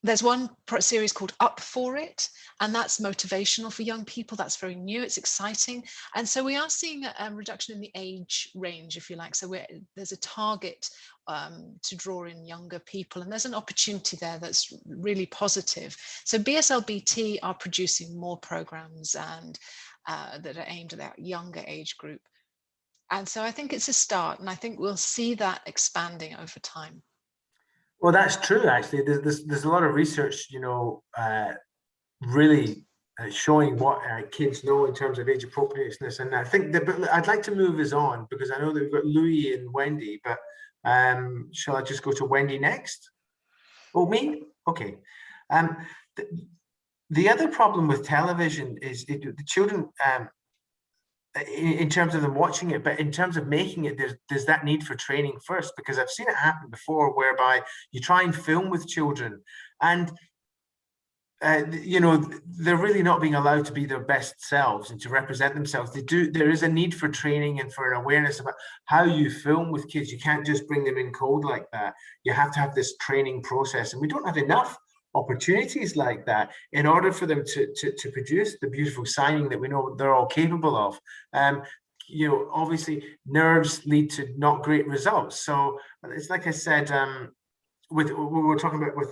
S2: There's one series called Up For It, and that's motivational for young people. That's very new, it's exciting. And so we are seeing a reduction in the age range, if you like. So there's a target to draw in younger people, and there's an opportunity there that's really positive. So BSL-BT are producing more programs and that are aimed at that younger age group. And so I think it's a start, and I think we'll see that expanding over time.
S1: Well, that's true, actually. There's a lot of research, you know, really showing what kids know in terms of age appropriateness. And I think that, but I'd like to move us on, because I know that we've got Louis and Wendy, but shall I just go to Wendy next? Oh, me? Okay. The other problem with television is the children, in terms of them watching it, but in terms of making it, there's that need for training first, because I've seen it happen before, whereby you try and film with children, and you know, they're really not being allowed to be their best selves and to represent themselves. There is a need for training and for an awareness about how you film with kids. You can't just bring them in cold like that. You have to have this training process, and we don't have enough opportunities like that in order for them to produce the beautiful signing that we know they're all capable of. You know, obviously nerves lead to not great results. So it's like I said, we were talking about with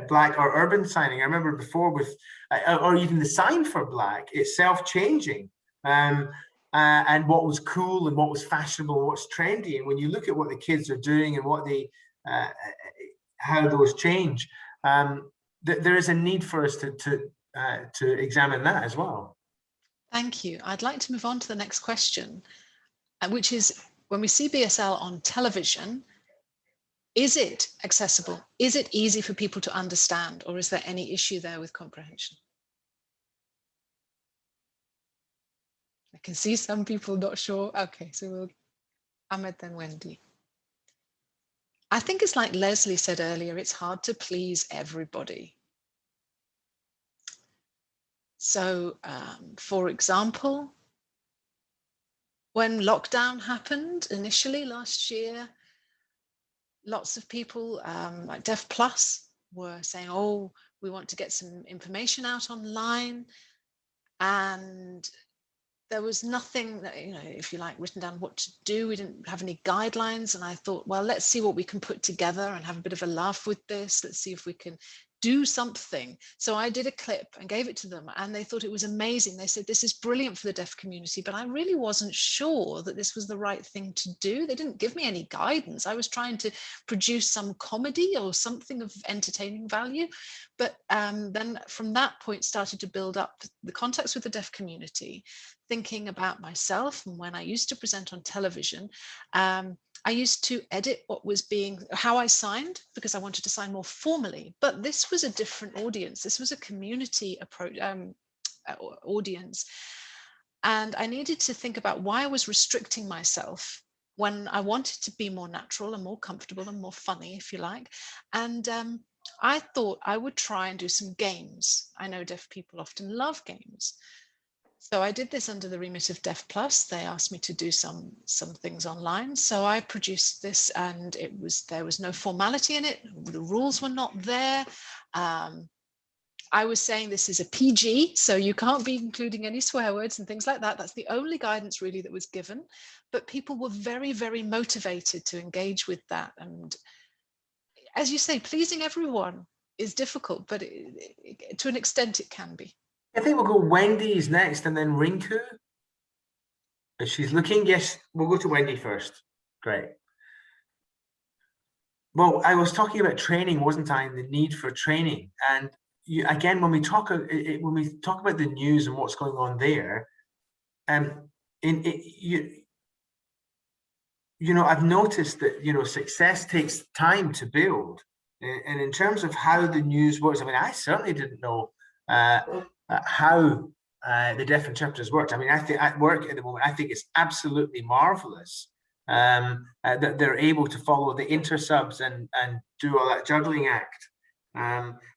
S1: black or urban signing. I remember before with, or even the sign for black, it's self-changing. And what was cool and what was fashionable and what's trendy. And when you look at what the kids are doing and what they, how those change, there is a need for us to examine that as well.
S2: Thank you. I'd like to move on to the next question, which is, when we see BSL on television, is it accessible? Is it easy for people to understand, or is there any issue there with comprehension? I can see some people not sure. Okay, so we'll Ahmed, then Wendy. I think it's like Lesley said earlier, it's hard to please everybody. So, for example, when lockdown happened initially last year, lots of people like Deaf Plus were saying, oh, we want to get some information out online. And there was nothing that, you know, if you like, written down what to do. We didn't have any guidelines. And I thought, well, let's see what we can put together and have a bit of a laugh with this. Let's see if we can do something. So I did a clip and gave it to them, and they thought it was amazing. They said, this is brilliant for the deaf community, but I really wasn't sure that this was the right thing to do. They didn't give me any guidance. I was trying to produce some comedy or something of entertaining value. But then from that point started to build up the contacts with the deaf community, thinking about myself. And when I used to present on television, I used to edit how I signed, because I wanted to sign more formally. But this was a different audience. This was a community approach audience. And I needed to think about why I was restricting myself when I wanted to be more natural and more comfortable and more funny, if you like. And I thought I would try and do some games. I know deaf people often love games. So I did this under the remit of Deaf Plus. They asked me to do some things online. So I produced this, and there was no formality in it. The rules were not there. I was saying this is a PG, so you can't be including any swear words and things like that. That's the only guidance really that was given. But people were very, very motivated to engage with that. And as you say, pleasing everyone is difficult, but to an extent it can be.
S1: I think we'll go Wendy's next, and then Rinkoo. If she's looking, yes, we'll go to Wendy first. Great. Well, I was talking about training, wasn't I, and the need for training. And again, when we talk about the news and what's going on there, you know, I've noticed that, you know, success takes time to build. And in terms of how the news works, I mean, I certainly didn't know how the different chapters worked. I mean, I think at work at the moment, I think it's absolutely marvelous that they're able to follow the intersubs and do all that juggling act.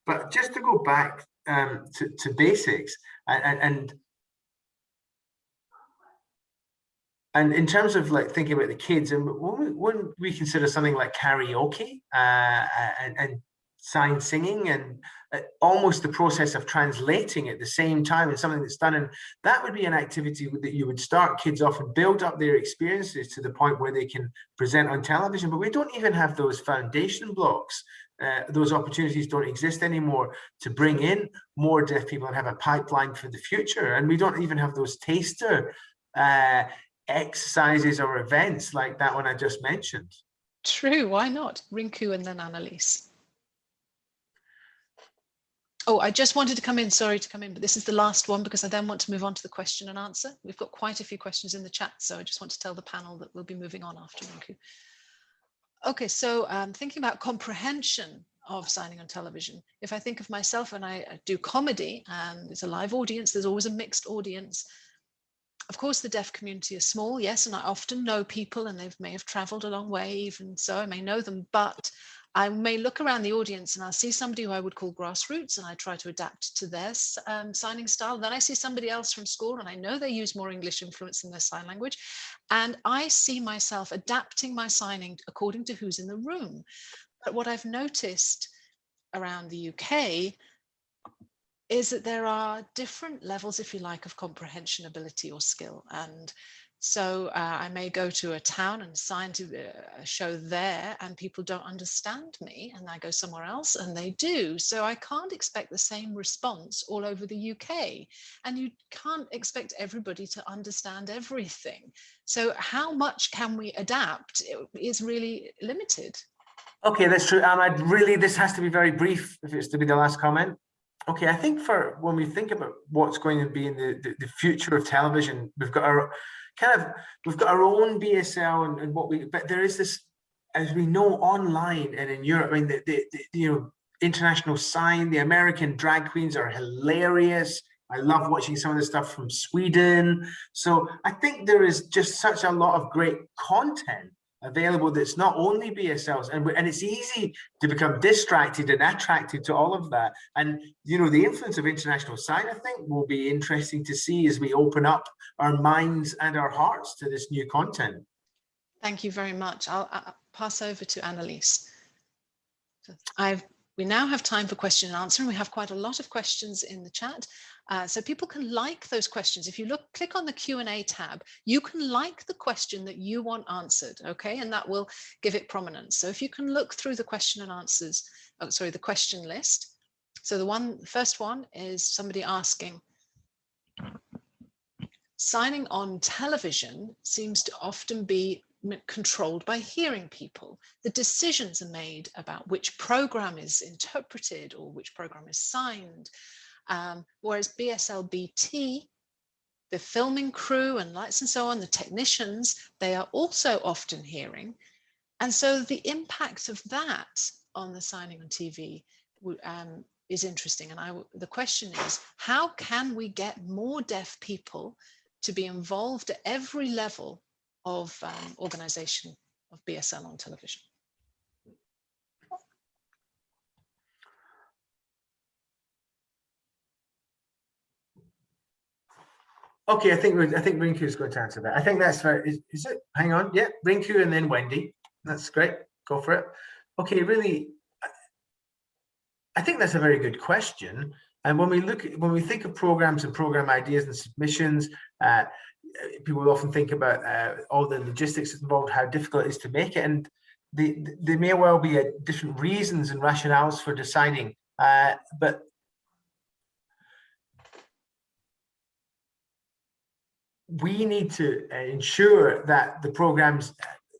S1: But just to go back to basics, and in terms of like thinking about the kids, and when we consider something like karaoke and sign singing and almost the process of translating at the same time is something that's done. And that would be an activity that you would start kids off and build up their experiences to the point where they can present on television. But we don't even have those foundation blocks. Those opportunities don't exist anymore to bring in more deaf people and have a pipeline for the future. And we don't even have those taster exercises or events like that one I just mentioned.
S2: True, why not? Rinkoo and then Annelies. Oh, I just wanted to come in, sorry to come in, but this is the last one because I then want to move on to the question and answer. We've got quite a few questions in the chat, so I just want to tell the panel that we'll be moving on after Rinkoo. Okay, so thinking about comprehension of signing on television, if I think of myself and I do comedy and it's a live audience, there's always a mixed audience. Of course, the deaf community is small, yes, and I often know people and they may have traveled a long way, even so I may know them, but I may look around the audience and I'll see somebody who I would call grassroots and I try to adapt to their signing style. Then I see somebody else from school and I know they use more English influence in their sign language. And I see myself adapting my signing according to who's in the room. But what I've noticed around the UK is that there are different levels, if you like, of comprehension, ability or skill. And so I may go to a town and sign to a show there and people don't understand me, and I go somewhere else and they do. So I can't expect the same response all over the UK, and you can't expect everybody to understand everything. So how much can we adapt is really limited.
S1: Okay, that's true. Ahmed, really, this has to be very brief if it's to be the last comment. Okay, I think for when we think about what's going to be in the future of television, we've got our own BSL and what but there is this, as we know, online and in Europe. I mean, the international sign, the American drag queens are hilarious. I love watching some of the stuff from Sweden. So I think there is just such a lot of great content available that's not only BSLs, and it's easy to become distracted and attracted to all of that. And the influence of international sign, I think, will be interesting to see as we open up our minds and our hearts to this new content.
S2: Thank you very much. I'll pass over to Annelies. We now have time for question and answer, and we have quite a lot of questions in the chat. So people can like those questions. If you click on the Q&A tab, you can like the question that you want answered, okay? And that will give it prominence. So if you can look through the question and answers, the question list. So the first one is somebody asking, signing on television seems to often be controlled by hearing people. The decisions are made about which program is interpreted or which program is signed. Whereas BSL BT, the filming crew and lights and so on, the technicians, they are also often hearing. And so the impact of that on the signing on TV is interesting. And the question is, how can we get more deaf people to be involved at every level of organization of BSL on television?
S1: Okay, I think Rinkoo is going to answer that. I think that's right. Is it? Hang on. Yeah, Rinkoo and then Wendy. That's great. Go for it. Okay, really, I think that's a very good question. And when we think of programs and program ideas and submissions, people often think about all the logistics involved, how difficult it is to make it, and there may well be different reasons and rationales for deciding. But we need to ensure that the programs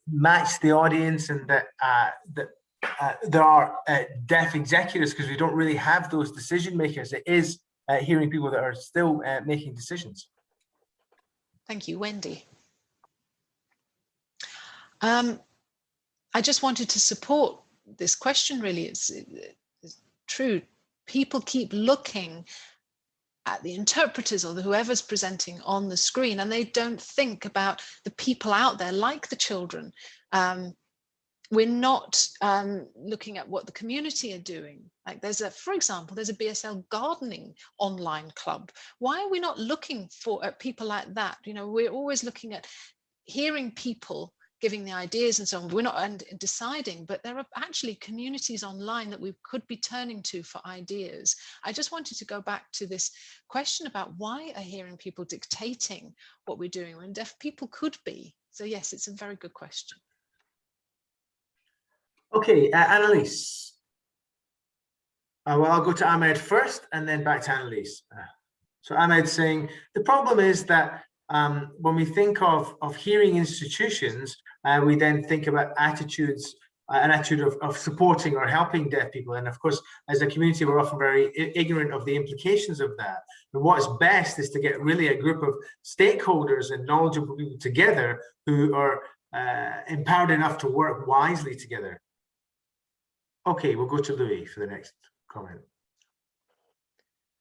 S1: match the audience and that there are deaf executives, because we don't really have those decision makers. It is hearing people that are still making decisions.
S2: Thank you, Wendy. I just wanted to support this question, really. It's true. People keep looking at the interpreters or whoever's presenting on the screen, and they don't think about the people out there, like the children. We're not looking at what the community are doing. Like for example, there's a BSL gardening online club. Why are we not looking at people like that? We're always looking at hearing people giving the ideas and so on. We're not and deciding, but there are actually communities online that we could be turning to for ideas. I just wanted to go back to this question about why are hearing people dictating what we're doing when deaf people could be? So yes, it's a very good question.
S1: Okay, Annelies. Well, I'll go to Ahmed first and then back to Annelies. So Ahmed saying, the problem is that when we think of hearing institutions, we then think about attitudes, an attitude of supporting or helping deaf people. And of course, as a community, we're often very ignorant of the implications of that. And what's best is to get really a group of stakeholders and knowledgeable people together who are empowered enough to work wisely together. Okay, we'll go to Louis for the next comment.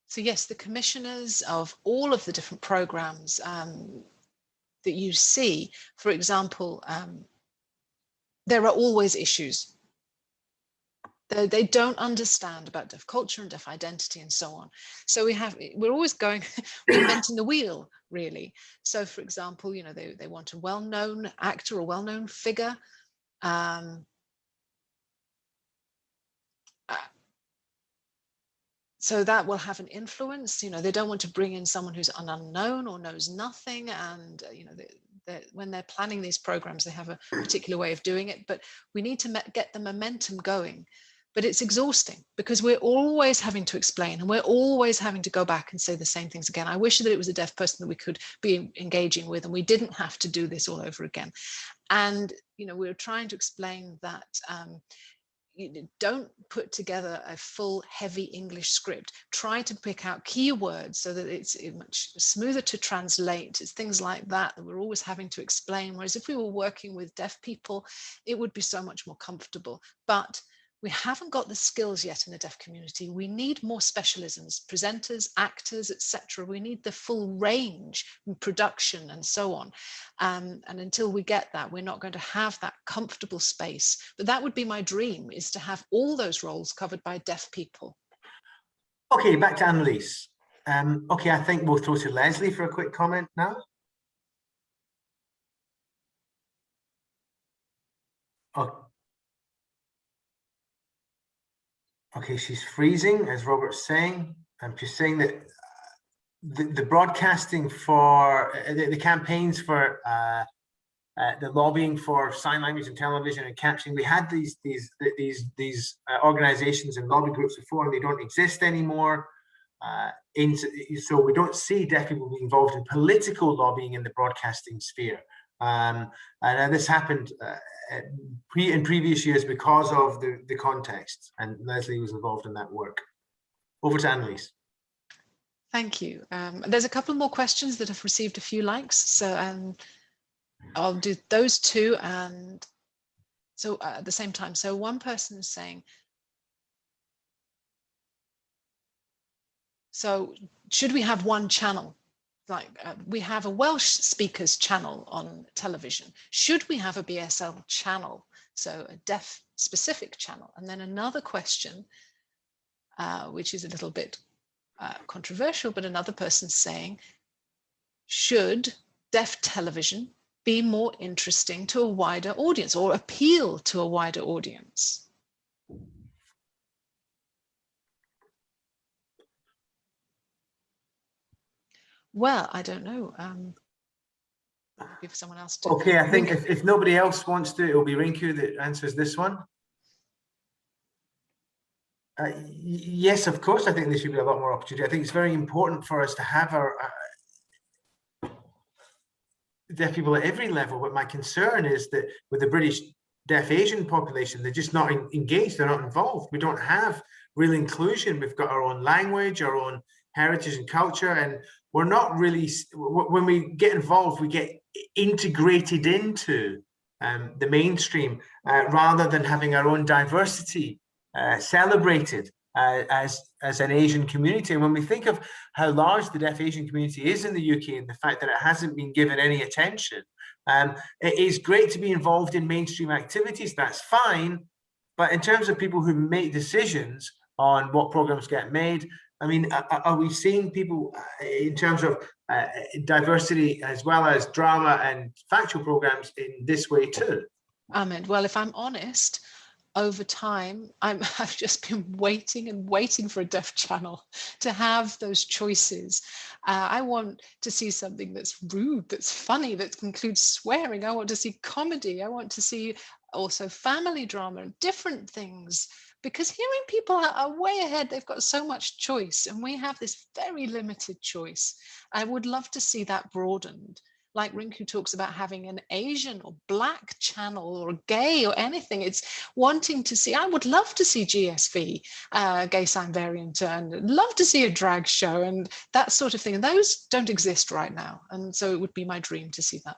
S2: So yes, the commissioners of all of the different programs that you see, for example, there are always issues. They don't understand about deaf culture and deaf identity and so on. So we're always going, reinventing the wheel, really. So for example, you know, they want a well-known actor or well-known figure. So that will have an influence. You know, they don't want to bring in someone who's an unknown or knows nothing. And, you know, when they're planning these programs, they have a particular way of doing it. But we need to get the momentum going. But it's exhausting because we're always having to explain and we're always having to go back and say the same things again. I wish that it was a deaf person that we could be engaging with and we didn't have to do this all over again. And, you know, we're trying to explain that you don't put together a full heavy English script. Try to pick out keywords so that it's much smoother to translate. It's things like that we're always having to explain. Whereas if we were working with deaf people, it would be so much more comfortable. But we haven't got the skills yet in the deaf community. We need more specialisms, presenters, actors, etc. We need the full range in production and so on. And until we get that, we're not going to have that comfortable space. But that would be my dream, is to have all those roles covered by deaf people.
S1: Okay, back to Annelies. Okay, I think we'll throw to Lesley for a quick comment now. Oh. Okay, she's freezing, as Robert's saying. She's saying that the broadcasting for the campaigns for the lobbying for sign language and television and captioning, we had these organizations and lobby groups before, and they don't exist anymore. So we don't see deaf people being involved in political lobbying in the broadcasting sphere. And this happened in previous years because of the context, and Lesley was involved in that work. Over to Annelies.
S2: Thank you. There's a couple more questions that have received a few likes, so I'll do those two, and so at the same time. So one person is saying, so should we have one channel? Like we have a Welsh speakers channel on television. Should we have a BSL channel? So a deaf specific channel. And then another question, which is a little bit controversial, but another person saying, should deaf television be more interesting to a wider audience or appeal to a wider audience? Well, I don't know. Give someone else to.
S1: Okay, I think if nobody else wants to, it'll be Rinkoo that answers this one. Yes, of course, I think there should be a lot more opportunity. I think it's very important for us to have our deaf people at every level, but my concern is that with the British deaf Asian population, they're just not engaged, they're not involved. We don't have real inclusion. We've got our own language, our own heritage and culture, and we're not really, when we get involved, we get integrated into the mainstream rather than having our own diversity celebrated as an Asian community. And when we think of how large the deaf Asian community is in the UK and the fact that it hasn't been given any attention, it is great to be involved in mainstream activities, that's fine. But in terms of people who make decisions on what programs get made, I mean, are we seeing people in terms of diversity as well as drama and factual programs in this way too?
S2: Ahmed, well, if I'm honest, over time, I've just been waiting and waiting for a deaf channel to have those choices. I want to see something that's rude, that's funny, that includes swearing. I want to see comedy. I want to see also family drama and different things. Because hearing people are way ahead, they've got so much choice, and we have this very limited choice. I would love to see that broadened. Like Rinkoo talks about having an Asian or Black channel or gay or anything. It's wanting to see, I would love to see GSV, Gay Sign Variant, and love to see a drag show and that sort of thing. And those don't exist right now. And so it would be my dream to see that.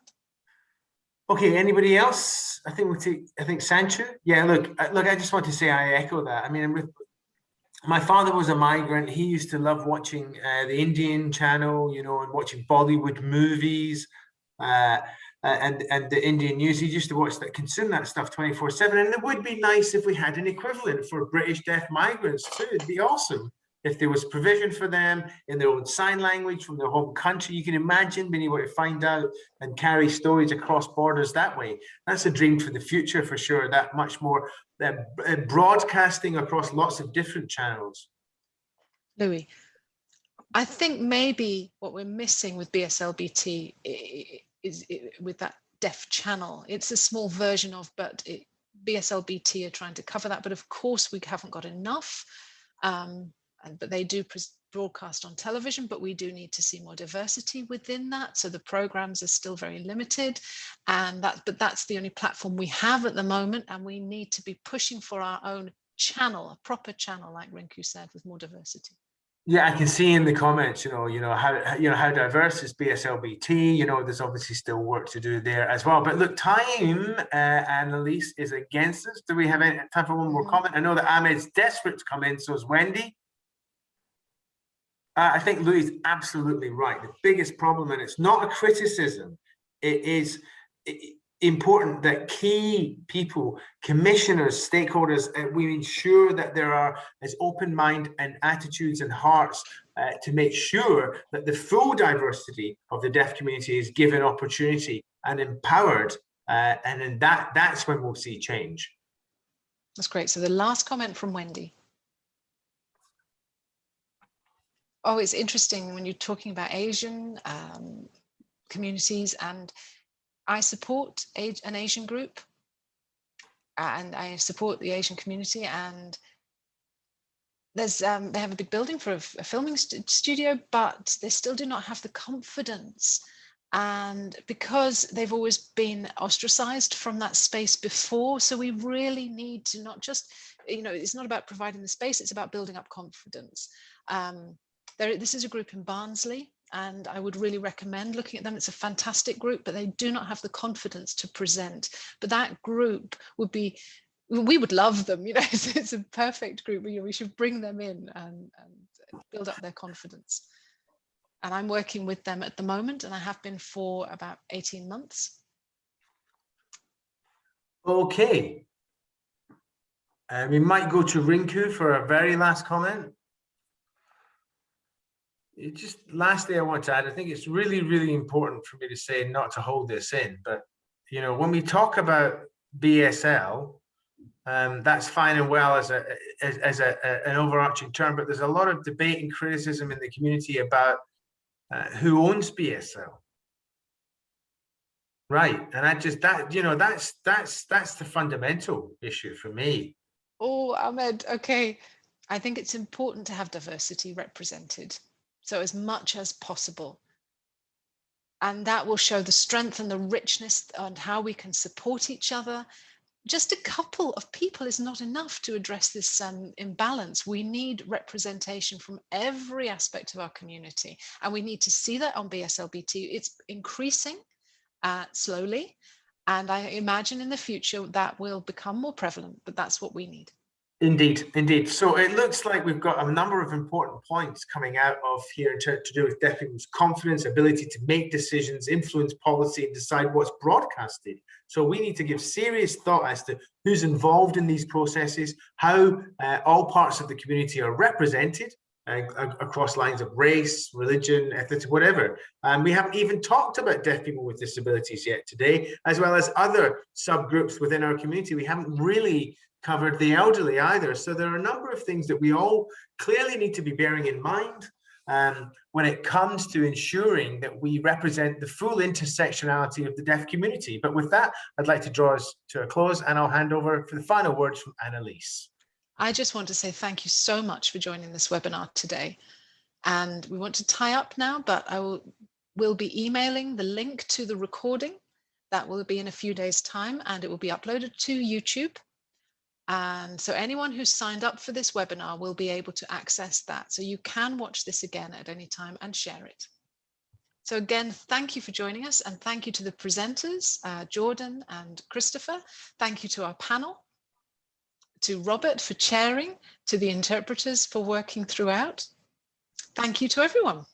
S1: Okay, anybody else? I think we'll take, I think Sancho. Yeah, look, I just want to say I echo that. I mean, my father was a migrant. He used to love watching the Indian channel, you know, and watching Bollywood movies and the Indian news. He used to watch that, consume that stuff 24/7. And it would be nice if we had an equivalent for British deaf migrants too. It'd be awesome if there was provision for them in their own sign language from their home country. You can imagine being able to find out and carry stories across borders that way. That's a dream for the future for sure, that much more broadcasting across lots of different channels.
S2: Louis, I think maybe what we're missing with BSL BT is with that deaf channel. It's a small version of, but BSL BT are trying to cover that. But of course, we haven't got enough. But they do broadcast on television, but we do need to see more diversity within that. So the programs are still very limited, but that's the only platform we have at the moment, and we need to be pushing for our own channel, a proper channel, like Rinkoo said, with more diversity.
S1: Yeah, I can see in the comments, how diverse is BSLBT. You know, there's obviously still work to do there as well. But look, time, Annelies, is against us. Do we have any time for one more comment? I know that Ahmed's desperate to come in, so is Wendy. I think Louis is absolutely right. The biggest problem, and it's not a criticism, it is important that key people, commissioners, stakeholders, we ensure that there are as open mind and attitudes and hearts to make sure that the full diversity of the deaf community is given opportunity and empowered, and then that's when we'll see change.
S2: That's great. So the last comment from Wendy. Oh, it's interesting when you're talking about Asian communities, and I support an Asian group, and I support the Asian community, and there's they have a big building for a filming studio, but they still do not have the confidence, and because they've always been ostracized from that space before. So we really need to not just, it's not about providing the space, it's about building up confidence. This is a group in Barnsley, and I would really recommend looking at them. It's a fantastic group, but they do not have the confidence to present. But that group we would love them. It's a perfect group. We should bring them in and build up their confidence. And I'm working with them at the moment, and I have been for about 18 months.
S1: Okay. We might go to Rinkoo for a very last comment. Just lastly, I want to add, I think it's really, really important for me to say, not to hold this in, but when we talk about BSL, that's fine and well as an overarching term, but there's a lot of debate and criticism in the community about who owns BSL, right? And that's the fundamental issue for me.
S2: Oh, Ahmed, okay. I think it's important to have diversity represented, so as much as possible. And that will show the strength and the richness and how we can support each other. Just a couple of people is not enough to address this imbalance. We need representation from every aspect of our community. And we need to see that on BSLBT. It's increasing slowly. And I imagine in the future that will become more prevalent, but that's what we need.
S1: Indeed, indeed. So it looks like we've got a number of important points coming out of here to do with deaf people's confidence, ability to make decisions, influence policy, and decide what's broadcasted. So we need to give serious thought as to who's involved in these processes, how all parts of the community are represented, across lines of race, religion, ethnicity, whatever. We haven't even talked about deaf people with disabilities yet today, as well as other subgroups within our community. We haven't really covered the elderly either. So there are a number of things that we all clearly need to be bearing in mind when it comes to ensuring that we represent the full intersectionality of the deaf community. But with that, I'd like to draw us to a close, and I'll hand over for the final words from Annelies.
S2: I just want to say thank you so much for joining this webinar today. And we want to tie up now, but we'll be emailing the link to the recording. That will be in a few days' time, and it will be uploaded to YouTube. And so anyone who's signed up for this webinar will be able to access that. So you can watch this again at any time and share it. So again, thank you for joining us, and thank you to the presenters, Jordan and Christopher. Thank you to our panel, to Robert for chairing, to the interpreters for working throughout. Thank you to everyone.